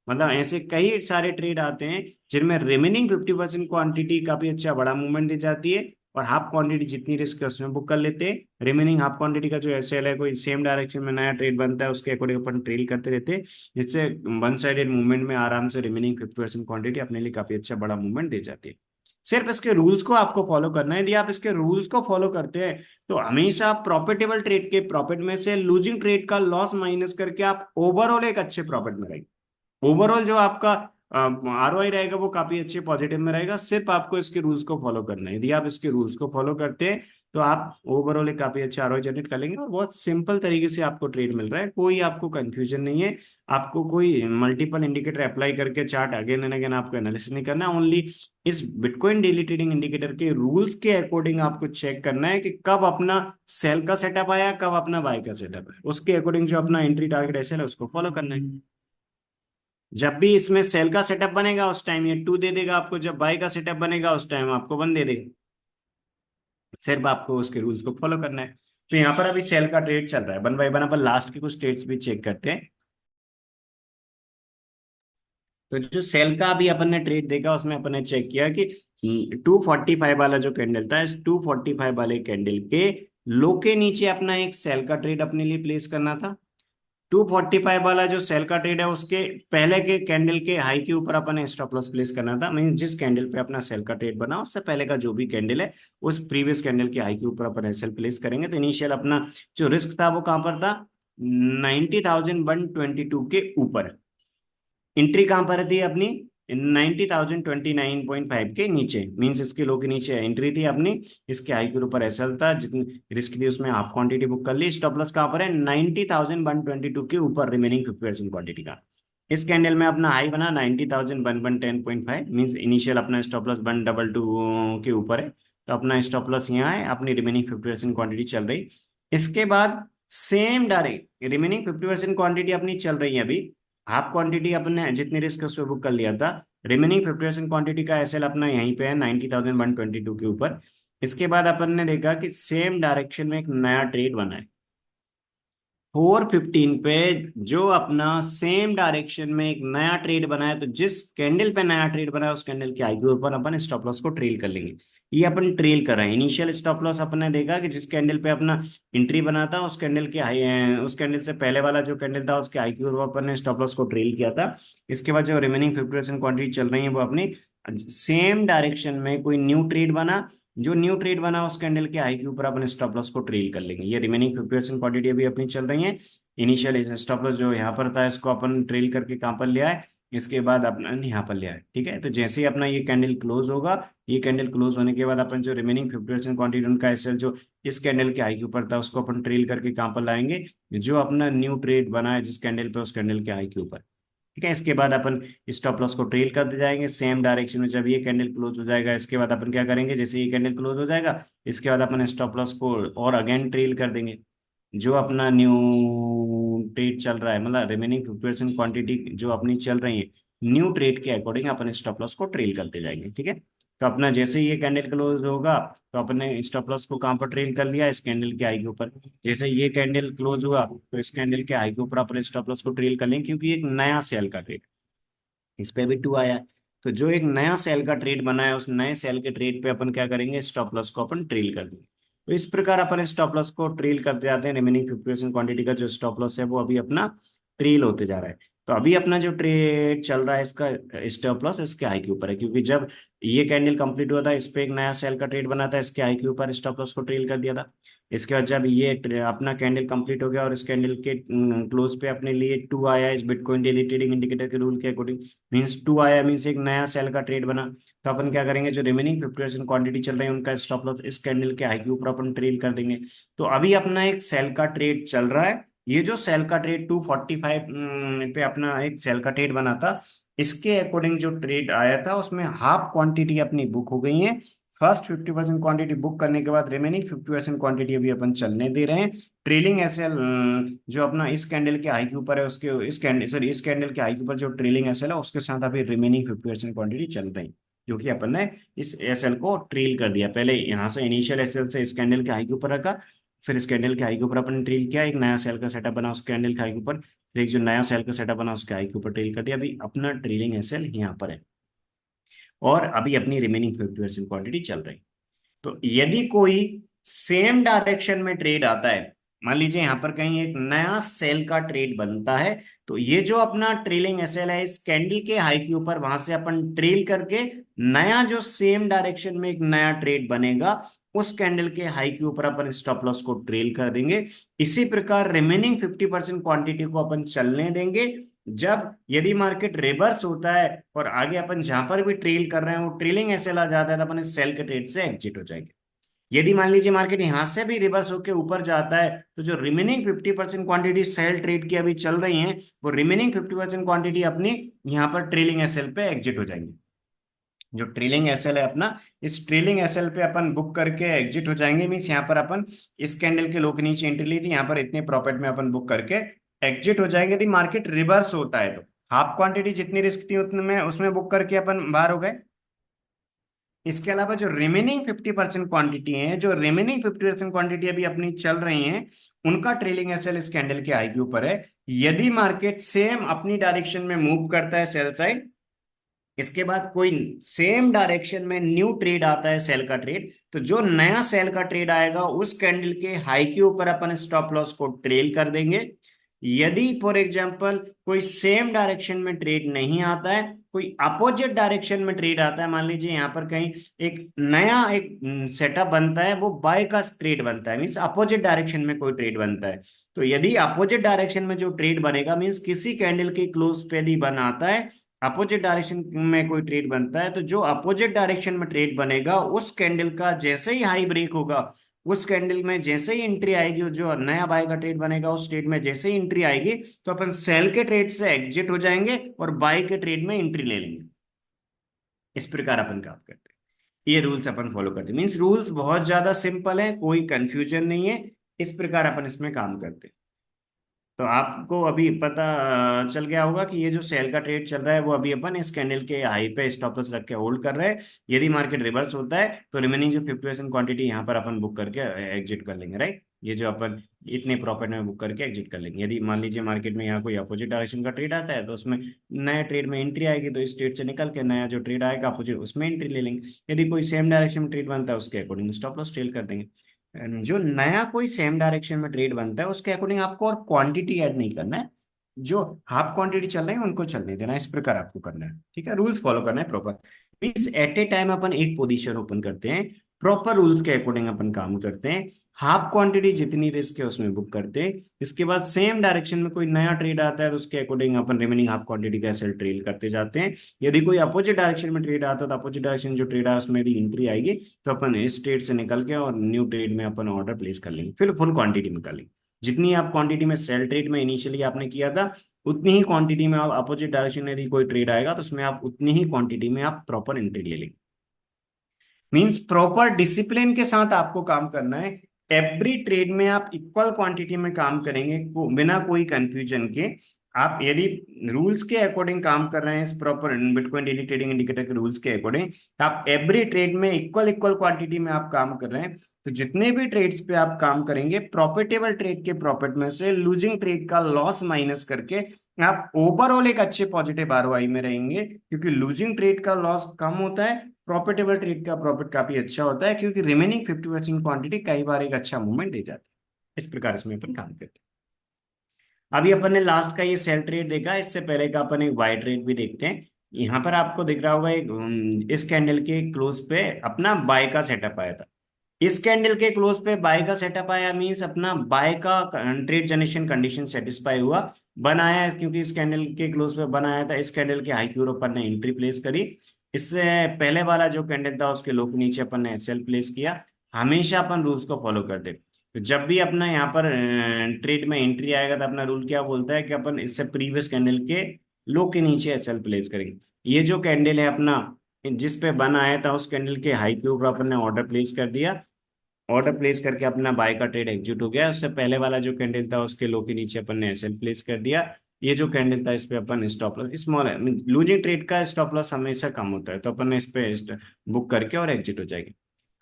Speaker 1: मतलब ऐसे कई सारे ट्रेड आते हैं जिनमें रिमेनिंग 50% क्वांटिटी काफी अच्छा बड़ा मूवमेंट दी जाती है और हाफ क्वांटिटी जितनी रिस्क है उसमें बुक कर लेते हैं। रिमेनिंग हाफ क्वांटिटी का जो एसएल है कोई सेम डायरेक्शन में नया ट्रेड बनता है उसके अकॉर्डिंग अपन ट्रेड करते रहते हैं, जिससे वन साइडेड मूवमेंट में आराम से रिमेनिंग 50% क्वांटिटी अपने लिए काफी अच्छा बड़ा मूवमेंट दे जाती है। सिर्फ इसके रूल्स को आपको फॉलो करना है। यदि आप इसके रूल्स को फॉलो करते हैं तो हमेशा आप प्रॉफिटेबल ट्रेड के प्रॉफिट में से लूजिंग ट्रेड का लॉस माइनस करके आप ओवरऑल एक अच्छे प्रॉफिट में रहेंगे। ओवरऑल जो आपका आरओआई रहेगा वो काफी अच्छे पॉजिटिव में रहेगा। सिर्फ आपको इसके रूल्स को फॉलो करना है। यदि आप इसके रूल्स को फॉलो करते हैं तो आप ओवरऑल एक काफी अच्छा आरओआई जनरेट कर लेंगे और बहुत सिंपल तरीके से आपको ट्रेड मिल रहा है। कोई आपको कंफ्यूजन नहीं है। आपको कोई मल्टीपल इंडिकेटर अप्लाई करके चार्ट अगेन एंड अगेन आपको एनालिसिस नहीं करना। ओनली इस बिटकॉइन डेली ट्रेडिंग इंडिकेटर के रूल्स के अकॉर्डिंग आपको चेक करना है कि कब अपना सेल का सेटअप आया कब अपना बाय का सेटअप है, उसके अकॉर्डिंग जो अपना एंट्री टारगेट ऐसे है उसको फॉलो करना है। जब भी इसमें सेल का सेटअप बनेगा उस टाइम ये टू दे देगा आपको, जब बाई का सेटअप बनेगा उस टाइम आपको वन दे देगा। सिर्फ आपको उसके रूल्स को फॉलो करना है। तो यहाँ पर अभी सेल का ट्रेड चल रहा है। One by one upon last के कुछ ट्रेड्स भी चेक करते हैं। तो जो सेल का अभी अपन ने ट्रेड देखा उसमें अपन ने चेक किया कि 245 वाला जो कैंडल था इस 245 वाले कैंडल के लो के नीचे अपना एक सेल का ट्रेड अपने लिए प्लेस करना था। 245 वाला जो सेल का ट्रेड है उसके पहले के कैंडल के हाई के ऊपर अपन स्टॉप लॉस प्लेस करना था। मीन जिस कैंडल पे अपना सेल का ट्रेड बना उससे पहले का जो भी कैंडल है उस प्रीवियस कैंडल के हाई के ऊपर अपन एसएल प्लेस करेंगे। तो इनिशियल अपना जो रिस्क था वो कहां पर था, 90,122 के ऊपर। एंट्री कहां पर थी अपनी, 90,029.5 के नीचे। मींस इसके लो के नीचे एंट्री थी अपनी। इसके हाई के ऊपर एसएल था, जितनी रिस्क थी उसमें हाफ क्वांटिटी बुक कर ली। स्टॉप लॉस कहां पर है, 90,122 के ऊपर रिमेनिंग 50% क्वांटिटी का। इस कैंडल में अपना हाई बना 90,110.5। मींस इनिशियल अपना स्टॉप लॉस 122 के ऊपर है। तो अपना स्टॉप लॉस यहाँ है, अपनी रिमेनिंग 50% क्वांटिटी चल रही। इसके बाद सेम डायरेक्ट रिमेनिंग 50% क्वांटिटी अपनी चल रही है अभी। हाफ क्वांटिटी अपने जितनी रिस्क उस पर बुक कर लिया था। रिमेनिंग 50% क्वांटिटी का एसएल अपना यहीं पे है 90,122 के ऊपर। इसके बाद अपन ने देखा कि सेम डायरेक्शन में एक नया ट्रेड बना है 415 पे। जो अपना सेम डायरेक्शन में एक नया ट्रेड बना है तो जिस कैंडल पे नया ट्रेड बना है उस कैंडल के आई के ऊपर अपन स्टॉप लॉस को ट्रेल कर लेंगे। ये अपन ट्रेल कर रहे हैं। इनिशियल स्टॉप लॉस अपन ने देखा कि जिस कैंडल पे अपना एंट्री बना था उस कैंडल के हाई, उस कैंडल से पहले वाला जो कैंडल था उसके हाई के ऊपर अपन ने स्टॉप लॉस को ट्रेल किया था। इसके बाद जो रिमेनिंग 50% क्वांटिटी चल रही है वो अपनी सेम डायरेक्शन में कोई न्यू ट्रेड बना। जो न्यू ट्रेड बना उस कैंडल के हाई के ऊपर अपन स्टॉप लॉस को ट्रेल कर लेंगे। ये रिमेनिंग 50% क्वांटिटी अभी अपनी चल रही है। इनिशियल स्टॉप लॉस जो यहाँ पर था इसको अपन ट्रेल करके कहाँ पर ले आए, इसके बाद अपना यहाँ पर ले आए। ठीक है, तो जैसे ही अपना ये कैंडल क्लोज होगा, ये कैंडल क्लोज होने के बाद अपन जो रिमेनिंग 50% क्वांटिटी उनका एसएल जो इस कैंडल के हाई के ऊपर था उसको अपन ट्रेल करके कहाँ पर लाएंगे, जो अपना न्यू ट्रेड बना है जिस कैंडल पे उस कैंडल के हाई के ऊपर। ठीक है, इसके बाद अपन स्टॉप लॉस को ट्रेल करते जाएंगे सेम डायरेक्शन में। जब ये कैंडल क्लोज हो जाएगा इसके बाद अपन क्या करेंगे, जैसे ये कैंडल क्लोज हो जाएगा इसके बाद अपन स्टॉप लॉस को और अगेन ट्रेल कर देंगे। जो अपना न्यू ट्रेड चल रहा है मतलब रिमेनिंग 50% क्वांटिटी जो अपनी चल रही है न्यू ट्रेड के अकॉर्डिंग अपन स्टॉप लॉस को ट्रेल करते जाएंगे। ठीक है, तो अपना जैसे ही ये कैंडल क्लोज होगा तो अपने स्टॉप लॉस को कहाँ पर ट्रेल कर लिया, इस कैंडल के हाई के ऊपर। जैसे ये कैंडल क्लोज हुआ तो इस कैंडल के हाई के ऊपर अपन स्टॉप लॉस को ट्रेल कर लेंगे, क्योंकि एक नया सेल का ट्रेड इस पे भी टू आया है। तो जो एक नया सेल का ट्रेड बना है उस नए सेल के ट्रेड पे अपन क्या करेंगे, स्टॉप लॉस को अपन ट्रेल कर देंगे। तो इस प्रकार अपन स्टॉप लॉस को ट्रेल करते जाते हैं। रिमेनिंग 50% क्वांटिटी का जो स्टॉप लॉस है वो अभी अपना ट्रेल होते जा रहा है। तो अभी अपना जो ट्रेड चल रहा है इसका स्टॉप लॉस इसके हाई के ऊपर है, क्योंकि जब ये कैंडल कंप्लीट हुआ था इस पे एक नया सेल का ट्रेड बना था, इसके हाई के ऊपर स्टॉप लॉस को ट्रेल कर दिया था। इसके बाद जब ये अपना कैंडल कंप्लीट हो गया और इस कैंडल के क्लोज पे अपने लिए टू आया इस बिटकॉइन डेली ट्रेडिंग इंडिकेटर के रूल के अकॉर्डिंग। मीन्स टू आया मीन्स एक नया सेल का ट्रेड बना। तो अपन क्या करेंगे, जो रिमेनिंग 50% क्वांटिटी चल रही है उनका स्टॉप लॉस इस कैंडल के हाई के ऊपर अपन ट्रेड कर देंगे। तो अभी अपना एक सेल का ट्रेड चल रहा है ये जो सेल का ट्रेड 245 पे अपना एक सेल का ट्रेड बना था, इसके अकॉर्डिंग जो ट्रेड आया था उसमें हाफ क्वांटिटी अपनी बुक हो गई है। फर्स्ट 50% क्वांटिटी बुक करने के बाद रिमेनिंग 50% क्वांटिटी अभी अपन चलने दे रहे हैं। ट्रेलिंग एसएल जो अपना इस कैंडल के हाई के ऊपर है, उसके इस कैंडल सॉरी इस कैंडल के हाई के ऊपर जो ट्रेलिंग एसएल है उसके साथ अभी रिमेनिंग 50% क्वांटिटी चल रही है, जो कि अपन ने इस एसएल को ट्रेल कर दिया। पहले यहाँ से इनिशियल एसएल से इस कैंडल के हाई के ऊपर रखा, फिर इस कैंडल के हाई के ऊपर अपन ने ट्रेल किया, एक नया सेल का सेटअप बना उस कैंडल के हाई के ऊपर, फिर एक जो नया सेल का सेटअप बना उसके हाई के ऊपर ट्रेल कर दिया। अभी अपना ट्रेलिंग एसएल यहाँ पर है और अभी अपनी रिमेनिंग 50% क्वांटिटी चल रही। तो यदि कोई सेम डायरेक्शन में ट्रेड आता है, मान लीजिए यहां पर कहीं एक नया सेल का ट्रेड बनता है, तो ये जो अपना ट्रेलिंग एसएल है इस कैंडल के हाई के ऊपर वहां से अपन ट्रेल करके नया जो सेम डायरेक्शन में एक नया ट्रेड बनेगा उस कैंडल के हाई के ऊपर अपन स्टॉप लॉस को ट्रेल कर देंगे। इसी प्रकार रिमेनिंग 50% क्वांटिटी को अपन चलने देंगे। जब यदि मार्केट रिवर्स होता है और आगे अपन जहां पर भी ट्रेल कर रहे हैं वो ट्रेलिंग एसएल आ जाता है, तो अपन इस सेल के ट्रेड से एग्जिट हो जाएंगे। यदि मान लीजिए मार्केट यहां से भी रिवर्स होकर ऊपर जाता है, तो जो रिमेनिंग 50% क्वांटिटी सेल ट्रेड की अभी चल रही है वो रिमेनिंग 50% क्वांटिटी अपनी यहाँ पर ट्रेलिंग एसएल पे एग्जिट हो जाएंगे। जो ट्रेलिंग एसएल है अपना, इस ट्रेलिंग एसएल पे अपन बुक करके एग्जिट हो जाएंगे। मीन्स यहाँ पर अपन इस कैंडल के लो के नीचे एंट्री ली थी, यहाँ पर इतने प्रॉफिट में अपन बुक करके एग्जिट हो जाएंगे। यदि मार्केट रिवर्स होता है तो हाफ क्वांटिटी जितनी रिस्क थी उतने में उसमें बुक करके अपन बाहर हो गए। इसके अलावा जो रिमेनिंग 50% क्वांटिटी है, जो रिमेनिंग 50% क्वांटिटी अभी अपनी चल रही है, उनका ट्रेलिंग एसएल इस कैंडल के हाई के ऊपर है। यदि मार्केट सेम अपनी डायरेक्शन में मूव करता है सेल साइड, इसके बाद कोई सेम डायरेक्शन में न्यू ट्रेड आता है सेल का ट्रेड, तो जो नया सेल का ट्रेड आएगा उस कैंडल के हाई के ऊपर अपन स्टॉप लॉस को ट्रेल कर देंगे। यदि फॉर एग्जांपल कोई सेम डायरेक्शन में ट्रेड नहीं आता है, कोई अपोजिट डायरेक्शन में ट्रेड आता है, मान लीजिए यहाँ पर कहीं एक नया एक सेटअप बनता है, वो बाय का ट्रेड बनता है, मीन्स अपोजिट डायरेक्शन में कोई ट्रेड बनता है। तो यदि अपोजिट डायरेक्शन में जो ट्रेड बनेगा, मीन्स किसी कैंडल के क्लोज पे यदि बन आता है, अपोजिट डायरेक्शन में कोई ट्रेड बनता है, तो जो अपोजिट डायरेक्शन में ट्रेड बनेगा उस कैंडल का जैसे ही हाई ब्रेक होगा, उस कैंडल में जैसे ही एंट्री आएगी, जो नया बाय का ट्रेड बनेगा उस ट्रेड में जैसे ही एंट्री आएगी, तो अपन सेल के ट्रेड से एग्जिट हो जाएंगे और बाय के ट्रेड में एंट्री ले लेंगे। इस प्रकार अपन काम करते हैं, ये रूल्स अपन फॉलो करते हैं। मीन्स रूल्स बहुत ज्यादा सिंपल है, कोई कंफ्यूजन नहीं है। इस प्रकार अपन इसमें काम करते हैं। तो आपको अभी पता चल गया होगा कि ये जो सेल का ट्रेड चल रहा है वो अभी अपन इस कैंडल के हाई पे स्टॉप लॉस रख के होल्ड कर रहे हैं। यदि मार्केट रिवर्स होता है तो रिमेनिंग जो 50% क्वांटिटी यहाँ पर अपन बुक करके एग्जिट कर लेंगे, राइट। ये जो अपन इतने प्रॉफिट में बुक करके एग्जिट कर लेंगे। यदि मान लीजिए मार्केट में यहाँ कोई अपोजिट डायरेक्शन का ट्रेड आता है तो उसमें नए ट्रेड में एंट्री आएगी, तो इस ट्रेड से निकल के नया जो ट्रेड आएगा अपोजिट उसमें एंट्री ले लेंगे। यदि कोई सेम डायरेक्शन में ट्रेड बनता है उसके अकॉर्डिंग स्टॉप लॉस ट्रेल कर देंगे। जो नया कोई सेम डायरेक्शन में ट्रेड बनता है उसके अकॉर्डिंग आपको और क्वांटिटी ऐड नहीं करना है, जो हाफ क्वांटिटी चल रही है उनको चलने देना है। इस प्रकार आपको करना है, ठीक है। रूल्स फॉलो करना है proper. Means at a time अपन एक पोजीशन ओपन करते हैं, प्रॉपर रूल्स के अकॉर्डिंग अपन काम करते हैं। हाफ क्वांटिटी जितनी रिस्क है उसमें बुक करते हैं। इसके बाद सेम डायरेक्शन में कोई नया ट्रेड आता है तो उसके अकॉर्डिंग अपन रिमेनिंग हाफ क्वांटिटी का सेल ट्रेल करते जाते हैं। यदि कोई अपोजिट डायरेक्शन में ट्रेड आता है तो अपोजिट डायरेक्शन जो ट्रेड है उसमें यदि एंट्री आएगी तो अपन इस ट्रेड से निकल के और न्यू ट्रेड में अपन ऑर्डर प्लेस कर लेंगे, फिर फुल क्वांटिटी में कर लेंगे। जितनी आप क्वांटिटी में सेल ट्रेड में इनिशियली आपने किया था उतनी ही क्वांटिटी में आप अपोजिट डायरेक्शन में यदि कोई ट्रेड आएगा तो उसमें आप उतनी ही क्वांटिटी में आप प्रॉपर एंट्री ले लेंगे। मींस प्रॉपर डिसिप्लिन के साथ आपको काम करना है। एवरी ट्रेड में आप इक्वल क्वांटिटी में काम करेंगे बिना कोई कंफ्यूजन के। आप यदि रूल्स के अकॉर्डिंग काम कर रहे हैं, इस proper bitcoin daily trading indicator के रूल्स के अकॉर्डिंग, आप एवरी ट्रेड में इक्वल इक्वल क्वांटिटी में आप काम कर रहे हैं, तो जितने भी ट्रेड्स पे आप काम करेंगे प्रॉफिटेबल ट्रेड के प्रॉफिट में से लूजिंग ट्रेड का लॉस माइनस करके आप ओवरऑल एक अच्छे पॉजिटिव आरओआई में रहेंगे। क्योंकि लूजिंग ट्रेड का लॉस कम होता है, प्रॉफिटेबल ट्रेड का प्रॉफिट काफी अच्छा होता है, क्योंकि रिमेनिंग 50% क्वांटिटी कई बार एक अच्छा मूवमेंट दे जाती है। इस प्रकार इसमें अपन काम करते हैं। अभी अपन ने लास्ट का ये सेल ट्रेड देखा, इससे पहले का अपन एक बाय ट्रेड भी देखते हैं। यहाँ पर आपको दिख रहा होगा एक इस कैंडल के क्लोज पे अपना बाय का सेटअप आया था। इस कैंडल के क्लोज पे बाय का सेटअप आया, मीन्स अपना बाय का ट्रेड जनरेशन कंडीशन सेटिस्फाई हुआ, बनाया है। क्योंकि इस कैंडल के क्लोज पे बनाया था, इस कैंडल के हाई की ओर अपन ने एंट्री प्लेस करी। इससे पहले वाला जो कैंडल था उसके लो के नीचे अपन ने सेल प्लेस किया। हमेशा अपन रूल्स को फॉलो करते, तो जब भी अपना यहाँ पर ट्रेड में एंट्री आएगा तो अपना रूल क्या बोलता है कि अपन इससे प्रीवियस कैंडल के लो के नीचे एसएल प्लेस करेंगे। ये जो कैंडल है अपना जिस पे बन आया था उस कैंडल के हाई के ऊपर अपन ने ऑर्डर प्लेस कर दिया। ऑर्डर प्लेस करके अपना बाय का ट्रेड एग्जीक्यूट हो गया। उससे पहले वाला जो कैंडल था उसके लो के नीचे अपन ने एसएल प्लेस कर दिया। ये जो कैंडल था इस पे अपन स्टॉप लॉस स्मॉल है, लूजिंग ट्रेड का स्टॉप लॉस हमेशा कम होता है, तो अपन ने इस पे बुक करके और एग्जिट हो जाएगी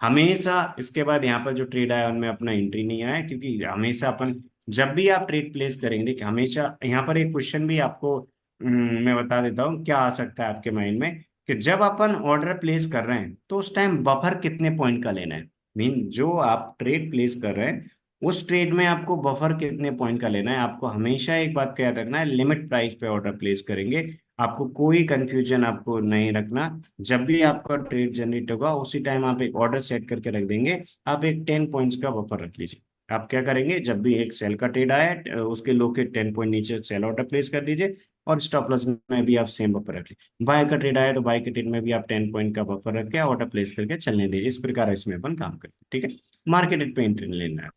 Speaker 1: हमेशा। इसके बाद यहाँ पर जो ट्रेड आया उनमें अपना एंट्री नहीं आया, क्योंकि हमेशा अपन जब भी आप ट्रेड प्लेस करेंगे देखिए हमेशा यहाँ पर एक क्वेश्चन भी आपको मैं बता देता हूँ क्या आ सकता है आपके माइंड में, कि जब अपन ऑर्डर प्लेस कर रहे हैं तो उस टाइम बफर कितने पॉइंट का लेना है। मीन जो आप ट्रेड प्लेस कर रहे हैं उस ट्रेड में आपको बफर कितने पॉइंट का लेना है। आपको हमेशा एक बात का याद रखना है, लिमिट प्राइस पे ऑर्डर प्लेस करेंगे। आपको कोई कंफ्यूजन आपको नहीं रखना। जब भी आपका ट्रेड जनरेट होगा उसी टाइम आप एक ऑर्डर सेट करके रख देंगे। आप एक 10 पॉइंट्स का बफर रख लीजिए। आप क्या करेंगे, जब भी एक सेल का ट्रेड आया उसके लो के 10 पॉइंट नीचे सेल ऑर्डर प्लेस कर दीजिए, और स्टॉप लॉस में भी आप सेम बफर रख लीजिए। बाय का ट्रेड आया तो बाय के ट्रेड में भी आप 10 पॉइंट का बफर रख के ऑर्डर प्लेस करके चलने दीजिए। इस प्रकार इसमें अपन काम करते हैं, ठीक है। मार्केट पे एंट्री लेना है।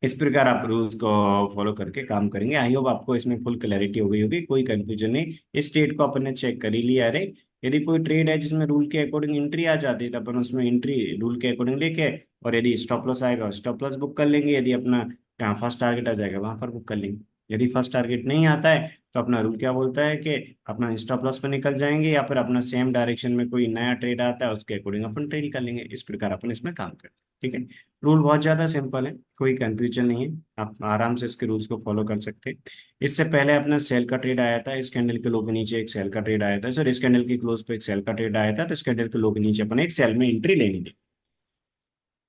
Speaker 1: इस प्रकार आप रूल्स को फॉलो करके काम करेंगे। आई होप आपको इसमें फुल क्लैरिटी हो गई होगी, कोई कंफ्यूजन नहीं। इस ट्रेड को अपन ने चेक कर ही लिया। अरे यदि कोई ट्रेड है जिसमें रूल के अकॉर्डिंग एंट्री आ जाती है तो अपन उसमें एंट्री रूल के अकॉर्डिंग लेके, और यदि स्टॉप लॉस आएगा स्टॉप लॉस बुक कर लेंगे। यदि अपना फर्स्ट टारगेट आ जाएगा वहां पर बुक कर लेंगे। यदि फर्स्ट टारगेट नहीं आता है तो अपना रूल क्या बोलता है कि अपना स्टॉप लॉस पे निकल जाएंगे, या फिर अपना सेम डायरेक्शन में कोई नया ट्रेड आता है उसके अकॉर्डिंग अपन ट्रेड कर लेंगे। इस प्रकार अपन इसमें काम करते हैं, ठीक है। रूल बहुत ज्यादा सिंपल है, कोई कंफ्यूजन नहीं है। आप आराम से इसके रूल्स को फॉलो कर सकते हैं। इससे पहले अपना सेल का ट्रेड आया था, इस कैंडल के लो के नीचे एक सेल का ट्रेड आया था सर, इस कैंडल की क्लोज पे एक सेल का ट्रेड आया था, तो इस कैंडल के लो के नीचे अपन एक सेल में एंट्री लेनी थी।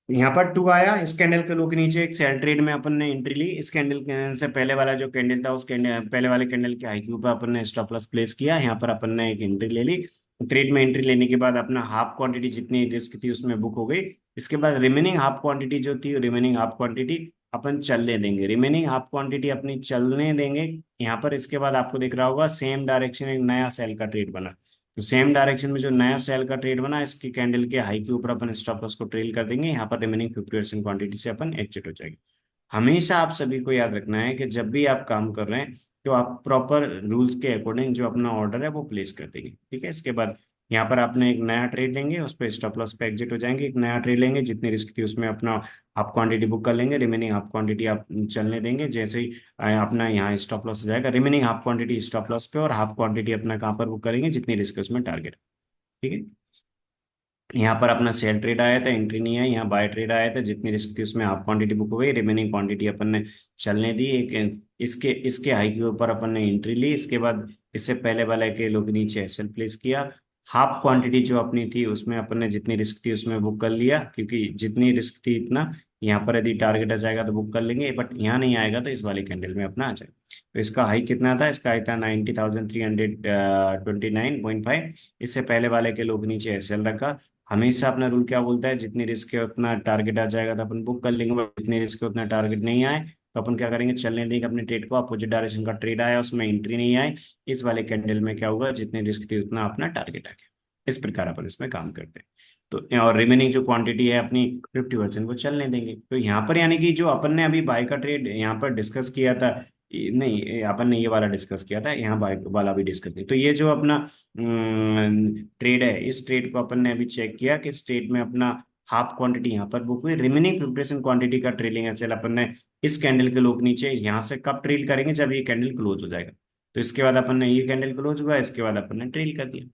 Speaker 1: यहाँ पर टू आया, इस कैंडल के लो के नीचे एक सेल ट्रेड में अपन ने एंट्री ली। इस कैंडल से पहले वाला जो कैंडल था उस कैंडल पहले वाले कैंडल के हाई क्यू पर अपन ने स्टॉप लॉस प्लेस किया। यहाँ पर अपन ने एक एंट्री ले ली। ट्रेड में एंट्री लेने के बाद अपना हाफ क्वांटिटी जितनी रिस्क थी उसमें बुक हो गई। इसके बाद रिमेनिंग हाफ क्वांटिटी जो थी, रिमेनिंग हाफ क्वांटिटी अपन चलने देंगे, रिमेनिंग हाफ क्वांटिटी अपनी चलने देंगे। यहाँ पर इसके बाद आपको दिख रहा होगा सेम डायरेक्शन एक नया सेल का ट्रेड बना। तो सेम डायरेक्शन में जो नया सेल का ट्रेड बना इसकी कैंडल के हाई के ऊपर अपन स्टॉप लॉस को ट्रेल कर देंगे। यहाँ पर रिमेनिंग 50% क्वांटिटी से अपन एग्जिट हो जाएगी। हमेशा आप सभी को याद रखना है कि जब भी आप काम कर रहे हैं तो आप प्रॉपर रूल्स के अकॉर्डिंग जो अपना ऑर्डर है वो प्लेस कर देंगे, ठीक है। इसके बाद यहाँ पर आपने एक नया ट्रेड लेंगे, उस पर स्टॉप लॉस पे एग्जिट हो जाएंगे। एक नया ट्रेड लेंगे, जितनी रिस्क थी उसमें अपना हाफ क्वांटिटी बुक कर लेंगे, रिमेनिंग हाफ क्वांटिटी आप चलने देंगे। जैसे ही अपना यहाँ स्टॉप लॉस हो जाएगा, remaining half quantity stop loss पे और हाफ क्वांटिटी अपना कहाँ पर बुक करेंगे जितनी रिस्क है उसमें टारगेट, ठीक है। यहाँ पर अपना सेल ट्रेड आया था, एंट्री नहीं है। यहाँ बाय ट्रेड आया था, जितनी रिस्क थी उसमें हाफ क्वांटिटी बुक हो गई, रिमेनिंग क्वांटिटी अपन ने चलने दी। एक इसके इसके हाई के ऊपर अपन ने एंट्री ली। इसके बाद इससे पहले वाले के लोग नीचे एसएल प्लेस किया। हाफ क्वांटिटी जो अपनी थी उसमें अपन ने जितनी रिस्क थी उसमें बुक कर लिया, क्योंकि जितनी रिस्क थी इतना। यहाँ पर यदि टारगेट आ जाएगा तो बुक कर लेंगे, बट यहाँ नहीं आएगा तो इस वाले कैंडल में अपना आ जाएगा। तो इसका हाई कितना था, इसका हाई था 90,329.5। इससे पहले वाले के लोग नीचे एसएल रखा। हमेशा अपना रूल क्या बोलता है, जितनी रिस्क है उतना टारगेट आ जाएगा तो अपन बुक कर लेंगे, बट जितनी रिस्क है उतना टारगेट नहीं आए तो अपन क्या करेंगे, चलने देंगे अपने ट्रेड को। अपोजिट डायरेक्शन का ट्रेड आया उसमें एंट्री नहीं आए, इस वाले कैंडल में क्या होगा, जितनी रिस्क थी उतना अपना टारगेट आ गया। इस प्रकार अपन इसमें काम करते हैं। तो और रिमेनिंग जो क्वांटिटी है अपनी 50% वो चलने देंगे। तो यहाँ पर यानी कि जो अपन ने अभी बाय का ट्रेड यहाँ पर डिस्कस किया था, नहीं अपन ने ये वाला डिस्कस किया था, यहाँ बाय वाला भी डिस्कस किया। तो ये जो अपना ट्रेड है, इस ट्रेड को अपन ने अभी चेक किया कि इस ट्रेड में अपना हाफ क्वांटिटी यहाँ पर बुक हुई। रिमेनिंग 50% क्वांटिटी का ट्रेलिंग एसएल अपन ने इस कैंडल के लोग नीचे यहाँ से कब ट्रेल करेंगे, जब ये कैंडल क्लोज हो जाएगा। तो इसके बाद अपन ने ये कैंडल क्लोज हुआ, इसके बाद अपन ने ट्रेल कर दिया।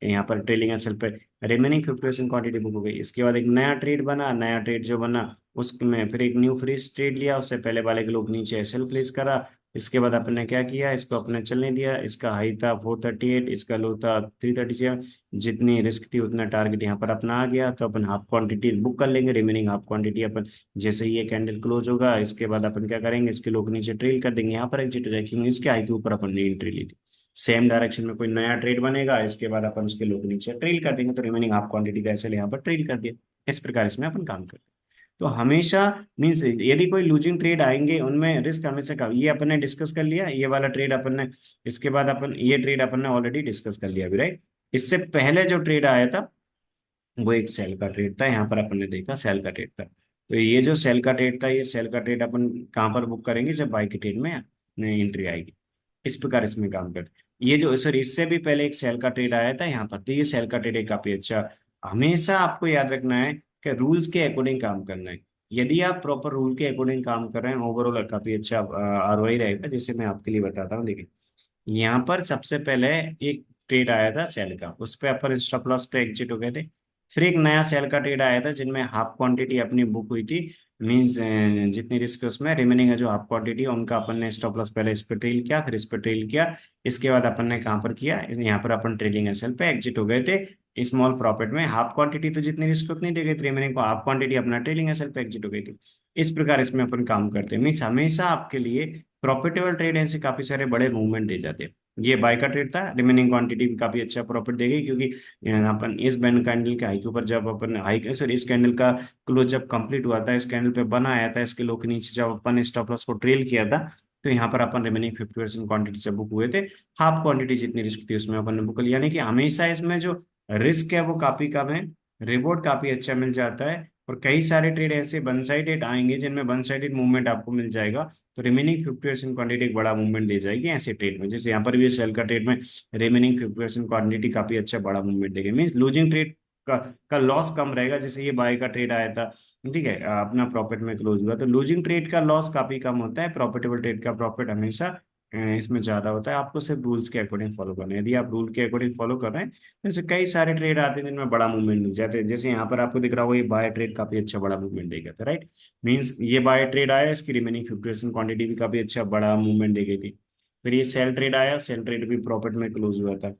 Speaker 1: यहाँ पर ट्रेलिंग एसएल पे रिमेनिंग 50% क्वांटिटी बुक हो गई। इसके बाद एक नया ट्रेड बना, नया ट्रेड जो बना उसमें फिर एक न्यू फ्रीज ट्रेड लिया। उससे पहले वाले के लोग नीचे एसएल प्लेस करा। इसके बाद अपन ने क्या किया, इसको अपने चलने दिया। इसका हाई था 438, इसका लो था 337। जितनी रिस्क थी उतना टारगेट यहाँ पर अपना आ गया, तो अपन हाफ क्वांटिटी बुक कर लेंगे। रिमेनिंग हाफ क्वांटिटी अपन जैसे ही ये कैंडल क्लोज होगा इसके बाद अपन क्या करेंगे, इसके लोग नीचे ट्रेल कर देंगे, यहाँ पर एग्जिट रखेंगे। इसके हाई के ऊपर अपन ने एंट्री ली थी। सेम डायरेक्शन में कोई नया ट्रेड बनेगा, इसके बाद अपन उसके लोग नीचे ट्रेल कर देंगे, तो रिमेनिंग हाफ क्वांटिटी का ऐसे यहाँ पर ट्रेल कर दिया। इस प्रकार इसमें अपन काम करते हैं। तो हमेशा मीन्स यदि कोई लूजिंग ट्रेड आएंगे उनमें रिस्क हमेशा कम। ये अपन ने डिस्कस कर लिया, ये वाला ट्रेड अपन ने, इसके बाद अपन ये ट्रेड अपन ने ऑलरेडी डिस्कस कर लिया अभी, राइट। इससे पहले जो ट्रेड आया था वो एक सेल का ट्रेड था, यहाँ पर अपन ने देखा सेल का ट्रेड था। तो ये जो सेल का ट्रेड था, ये सेल का ट्रेड अपन कहाँ पर बुक करेंगे, जब बाई के ट्रेड में एंट्री आएगी। इस प्रकार इसमें काम करते। ये जो सर इससे भी पहले एक सेल का ट्रेड आया था यहाँ पर, तो ये सेल का ट्रेड एक काफी अच्छा। हमेशा आपको याद रखना है कि रूल्स के अकॉर्डिंग काम करना है। यदि आप प्रॉपर रूल के अकॉर्डिंग काम कर रहे हैं, ओवरऑल काफी अच्छा आरओआई रहेगा। जैसे मैं आपके लिए बताता हूँ, देखिए यहाँ पर सबसे पहले एक ट्रेड आया था सेल का, उस पे अपन स्टॉप लॉस पे एग्जिट हो गए थे। फिर एक नया सेल का ट्रेड आया था जिनमें हाफ क्वांटिटी अपनी बुक हुई थी। मींस जितनी रिस्क उसमें रिमेनिंग है, जो हाफ क्वांटिटी उनका अपन ने स्टॉप लॉस पहले इस पे ट्रेल किया, फिर इस पे ट्रेल किया। इसके बाद अपन ने कहाँ पर किया, यहाँ पर अपन ट्रेडिंग एसएल पे एग्जिट हो गए थे स्मॉल प्रॉफिट में। हाफ क्वांटिटी तो जितनी रिस्क उतनी दे गई थी, रिमेनिंग को हाफ क्वांटिटी अपना ट्रेडिंग एसएल पे एग्जिट हो गई थी। इस प्रकार इसमें अपन काम करते हैं। मीन्स हमेशा आपके लिए प्रॉफिटेबल ट्रेड ऐसे काफी सारे बड़े मूवमेंट दे जाते हैं। ये बाय का ट्रेड था, रिमेनिंग क्वांटिटी भी काफी अच्छा प्रॉफिट देगी, क्योंकि अपन इस बैन कैंडल के हाई के ऊपर जब अपन हाई सॉरी इस कैंडल का क्लोज जब कंप्लीट हुआ था, इस कैंडल पे बना आया था, इसके लो के नीचे जब अपन स्टॉप लॉस को ट्रेल किया था, तो यहाँ पर अपन रिमेनिंग 50% क्वांटिटी से बुक हुए थे। हाफ क्वांटिटी जितनी रिस्क थी उसमें अपन ने बुक लिया। यानी कि हमेशा इसमें जो रिस्क है वो काफी कम है, रिवॉर्ड काफी अच्छा मिल जाता है। और कई सारे ट्रेड ऐसे वन साइडेड आएंगे जिनमें वन साइडेड मूवमेंट आपको मिल जाएगा, तो रिमेनिंग 50% क्वांटिटी एक बड़ा मूवमेंट दे जाएगी ऐसे ट्रेड में। जैसे यहाँ पर भी सेल का ट्रेड में रिमेनिंग 50% क्वांटिटी काफी अच्छा बड़ा मूवमेंट देगी। मीन्स लूजिंग ट्रेड का लॉस कम रहेगा। जैसे ये बाय का ट्रेड आया था, ठीक है, अपना प्रॉफिट में क्लोज हुआ, तो लूजिंग ट्रेड का लॉस काफी कम होता है, प्रॉफिटेबल ट्रेड का प्रॉफिट हमेशा इसमें ज्यादा होता है। आपको सिर्फ रूल्स के अकॉर्डिंग फॉलो करना है। यदि आप रूल के अकॉर्डिंग फॉलो कर रहे हैं, जैसे कई सारे ट्रेड आते हैं जिनमें बड़ा मूवमेंट मिल जाते हैं। जैसे यहाँ पर आपको दिख रहा होगा, ये बाय ट्रेड काफी अच्छा बड़ा मूवमेंट देगा था, राइट। मीन्स ये बाय ट्रेड आया, इसकी रिमेनिंग 50% क्वांटिटी भी काफी अच्छा बड़ा मूवमेंट दे गई थी। फिर ये सेल ट्रेड आया, सेल ट्रेड भी प्रॉफिट में क्लोज हुआ था।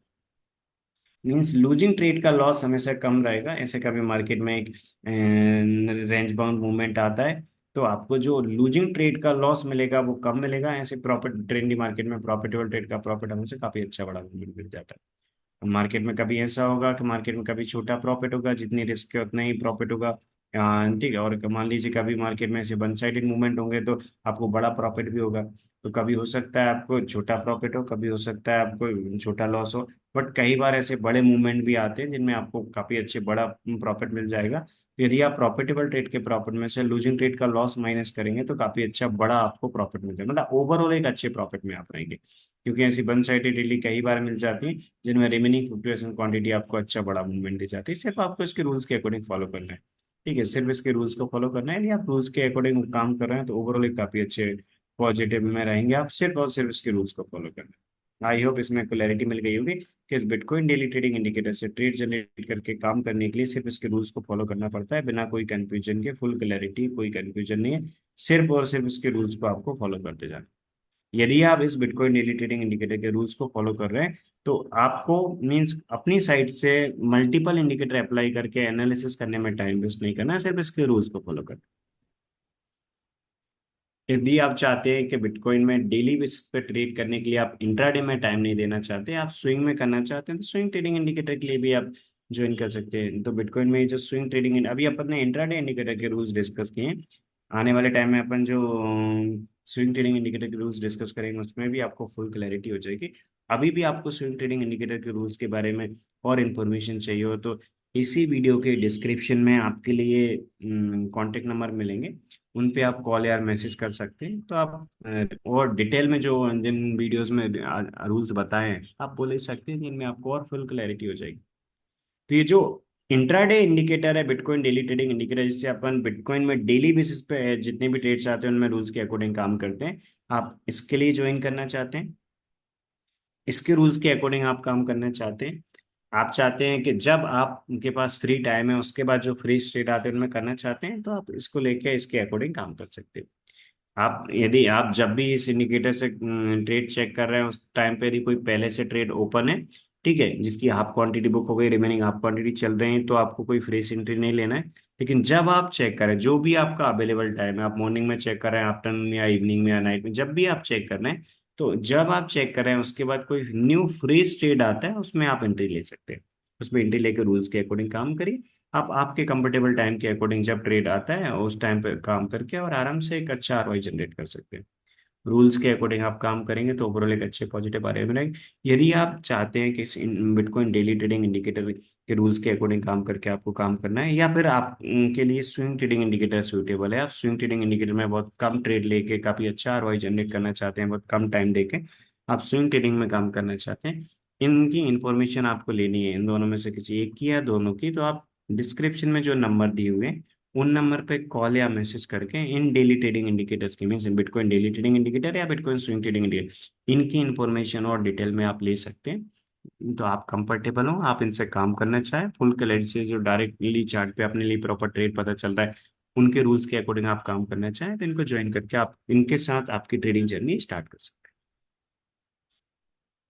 Speaker 1: मीन्स लूजिंग ट्रेड का लॉस हमेशा कम रहेगा। ऐसे कभी मार्केट में एक रेंज बाउंड मूवमेंट आता है, तो आपको जो लूजिंग ट्रेड का लॉस मिलेगा वो कम मिलेगा। ऐसे प्रॉफिट ट्रेंडी मार्केट में प्रॉफिटेबल ट्रेड का प्रॉफिट हमेशा काफी अच्छा बड़ा मूवमेंट मिल जाता है। मार्केट में कभी ऐसा होगा कि मार्केट में कभी छोटा प्रॉफिट होगा, जितनी रिस्क है उतना ही प्रॉफिट होगा। ठीक है। और मान लीजिए कभी मार्केट में ऐसे वन साइडेड मूवमेंट होंगे तो आपको बड़ा प्रॉफिट भी होगा। तो कभी हो सकता है आपको छोटा प्रॉफिट हो, कभी हो सकता है आपको छोटा लॉस हो। बट कई बार ऐसे बड़े मूवमेंट भी आते हैं जिनमें आपको काफी अच्छे बड़ा प्रॉफिट मिल जाएगा। तो यदि आप प्रॉफिटेबल ट्रेड के प्रॉफिट में से लूजिंग ट्रेड का लॉस माइनस करेंगे, तो काफी अच्छा बड़ा आपको प्रॉफिट मिल जाएगा। मतलब ओवरऑल एक अच्छे प्रॉफिट में आप रहेंगे, क्योंकि ऐसी वन साइडेड डेली कई बार मिल जाती है जिनमें रिमेनिंग 50% क्वांटिटी आपको अच्छा बड़ा मूवमेंट दी जाती है। सिर्फ आपको इसके रूल्स के अकॉर्डिंग फॉलो करना है। ठीक है, सिर्फ इसके रूल्स को फॉलो करना है। यदि आप रूल्स के अकॉर्डिंग काम कर रहे हैं, तो ओवरऑल एक काफी अच्छे पॉजिटिव में रहेंगे। आप सिर्फ और सिर्फ इसके रूल्स को फॉलो करना है। आई होप इसमें क्लैरिटी मिल गई होगी कि इस बिटकॉइन डेली ट्रेडिंग इंडिकेटर से ट्रेड जनरेट करके काम करने के लिए सिर्फ इसके रूल्स को फॉलो करना पड़ता है, बिना कोई कंफ्यूजन के। फुल क्लैरिटी, कोई कंफ्यूजन नहीं है। सिर्फ और सिर्फ इसके रूल्स को आपको फॉलो करते जाना। यदि आप इस बिटकॉइन डेली ट्रेडिंग इंडिकेटर के रूल्स को फॉलो कर रहे हैं, तो आपको मींस अपनी साइड से मल्टीपल इंडिकेटर अप्लाई करके एनालिसिस करने में टाइम वेस्ट नहीं करना है, सिर्फ इसके रूल्स को फॉलो करना है। यदि आप चाहते हैं कि बिटकॉइन में डेली बेसिस पे ट्रेड करने के लिए आप इंट्राडे में टाइम नहीं देना चाहते, आप स्विंग में करना चाहते हैं, तो स्विंग ट्रेडिंग इंडिकेटर के लिए भी आप ज्वाइन कर सकते हैं। तो बिटकॉइन में जो स्विंग ट्रेडिंग, अभी अपन ने इंट्राडे इंडिकेटर के रूल्स डिस्कस किए हैं। आने वाले टाइम में अपन जो स्विंग ट्रेडिंग इंडिकेटर के रूल्स डिस्कस करेंगे, उसमें भी आपको फुल क्लैरिटी हो जाएगी। अभी भी आपको स्विंग ट्रेडिंग इंडिकेटर के रूल्स के बारे में और इन्फॉर्मेशन चाहिए हो, तो इसी वीडियो के डिस्क्रिप्शन में आपके लिए कॉन्टेक्ट नंबर मिलेंगे। उन पे आप कॉल या मैसेज कर सकते हैं। तो आप और डिटेल में जो जिन वीडियोस में रूल्स बताए हैं, आप वो ले सकते हैं, जिनमें आपको और फुल क्लैरिटी हो जाएगी। तो ये जो इंट्राडे इंडिकेटर है, बिटकॉइन डेली ट्रेडिंग इंडिकेटर, जिससे अपन बिटकॉइन में डेली बेसिस पे जितने भी ट्रेड्स आते हैं उनमें रूल्स के अकॉर्डिंग काम करते हैं। आप इसके लिए ज्वाइन करना चाहते हैं, इसके रूल्स के अकॉर्डिंग आप काम करना चाहते हैं, आप चाहते हैं कि जब आपके पास फ्री टाइम है उसके बाद जो फ्री ट्रेड आते हैं उनमें करना चाहते हैं, तो आप इसको लेके इसके अकॉर्डिंग काम कर सकते हैं। आप यदि आप जब भी इस इंडिकेटर से ट्रेड चेक कर रहे हैं, उस टाइम पे यदि कोई पहले से ट्रेड ओपन है, ठीक है, जिसकी हाफ क्वांटिटी बुक हो गई, रिमेनिंग हाफ क्वांटिटी चल रही है, तो आपको कोई फ्रेश एंट्री नहीं लेना है। लेकिन जब आप चेक करें, जो भी आपका अवेलेबल टाइम है, आप मॉर्निंग में चेक कर रहे हैं, आफ्टरनून या इवनिंग में या नाइट में, जब भी आप चेक कर रहे हैं, तो जब आप चेक कर रहे हैं उसके बाद कोई न्यू फ्रेश ट्रेड आता है, उसमें आप एंट्री ले सकते हैं। उसमें एंट्री लेकर रूल्स के अकॉर्डिंग काम करिए। आप आपके कंफर्टेबल टाइम के अकॉर्डिंग जब ट्रेड आता है उस टाइम पे काम करके और आराम से एक अच्छा आरओआई जनरेट कर सकते हैं। रूल्स के अकॉर्डिंग आप काम करेंगे तो ओवरऑल एक अच्छे पॉजिटिव आरओआई बनेगा। यदि आप चाहते हैं कि इस बिटकॉइन डेली ट्रेडिंग इंडिकेटर के रूल्स के अकॉर्डिंग काम करके आपको काम करना है, या फिर आप के लिए स्विंग ट्रेडिंग इंडिकेटर सूटेबल है, आप स्विंग ट्रेडिंग इंडिकेटर में बहुत कम ट्रेड लेके काफी अच्छा आरओआई जनरेट करना चाहते हैं, बहुत कम टाइम देके आप स्विंग ट्रेडिंग में काम करना चाहते हैं, इनकी इंफॉर्मेशन आपको लेनी है इन दोनों में से किसी एक की या दोनों की, तो आप डिस्क्रिप्शन में जो नंबर दिए हुए हैं उन नंबर पे कॉल या मैसेज करके इन डेली ट्रेडिंग इंडिकेटर्स की, mean bitcoin daily trading indicator या बिटकॉइन स्विंग ट्रेडिंग इंडिकेटर, इनकी इंफॉर्मेशन और डिटेल में आप ले सकते हैं। तो आप कंफर्टेबल हो, आप इनसे काम करना चाहें, फुल क्लैरिटी से जो डायरेक्टली चार्ट पे अपने लिए प्रॉपर ट्रेड पता चल रहा है उनके रूल्स के अकॉर्डिंग आप काम करना चाहें, तो इनको ज्वाइन करके आप इनके साथ आपकी ट्रेडिंग जर्नी स्टार्ट कर सकते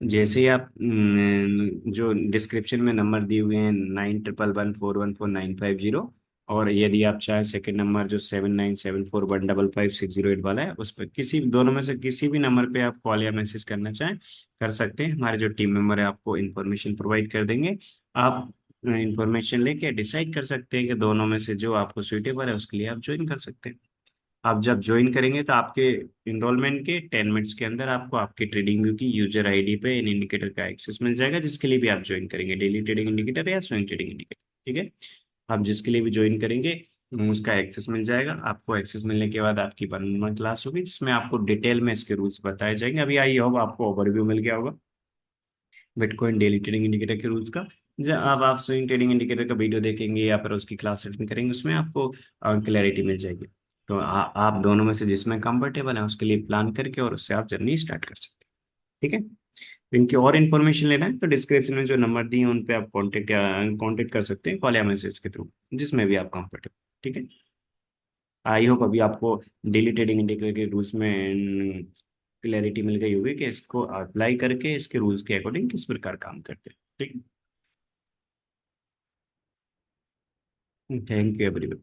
Speaker 1: हैं। जैसे ही आप जो डिस्क्रिप्शन में नंबर दिए हुए हैं 9111414950, और यदि आप चाहें सेकंड नंबर जो 7974155608 वाला है, उस पर किसी दोनों में से किसी भी नंबर पे आप कॉल या मैसेज करना चाहें कर सकते हैं। हमारे जो टीम मेंबर है आपको इन्फॉर्मेशन प्रोवाइड कर देंगे। आप इंफॉर्मेशन लेके डिसाइड कर सकते हैं कि दोनों में से जो आपको सुइटेबल है उसके लिए आप ज्वाइन कर सकते हैं। आप जब ज्वाइन करेंगे तो आपके इनरोलमेंट के 10 मिनट्स के अंदर आपको आपकी ट्रेडिंग व्यू की यूजर आईडी पे इन इंडिकेटर का एक्सेस मिल जाएगा, जिसके लिए भी आप ज्वाइन करेंगे, डेली ट्रेडिंग इंडिकेटर या स्विंग ट्रेडिंग इंडिकेटर, ठीक है। आप जिसके लिए भी ज्वाइन करेंगे उसका एक्सेस मिल जाएगा आपको। एक्सेस मिलने के बाद आपकी 1-on-1 क्लास होगी जिसमें आपको डिटेल में इसके रूल्स बताए जाएंगे। अभी आई होप आपको ओवरव्यू मिल गया होगा बिटकॉइन डेली ट्रेडिंग इंडिकेटर के रूल्स का। जब अब आप स्विंग ट्रेडिंग इंडिकेटर का वीडियो देखेंगे या फिर उसकी क्लास अटेंड करेंगे उसमें आपको क्लैरिटी मिल जाएगी। तो आप दोनों में से जिसमें कंफर्टेबल है उसके लिए प्लान करके और उससे आप जर्नी स्टार्ट कर सकते हैं, ठीक है। इनकी और इन्फॉर्मेशन लेना है तो डिस्क्रिप्शन में जो नंबर दिए हैं उन पे आप कांटेक्ट कर सकते हैं कॉल या मैसेज के थ्रू, जिसमें भी आप कंफर्टेबल, ठीक है। आई होप अभी आपको डेली ट्रेडिंग इंडिकेटर के रूल्स में क्लैरिटी मिल गई होगी कि इसको अप्लाई करके इसके रूल्स के अकॉर्डिंग किस प्रकार काम करते हैं, ठीक है। Thank you everyone.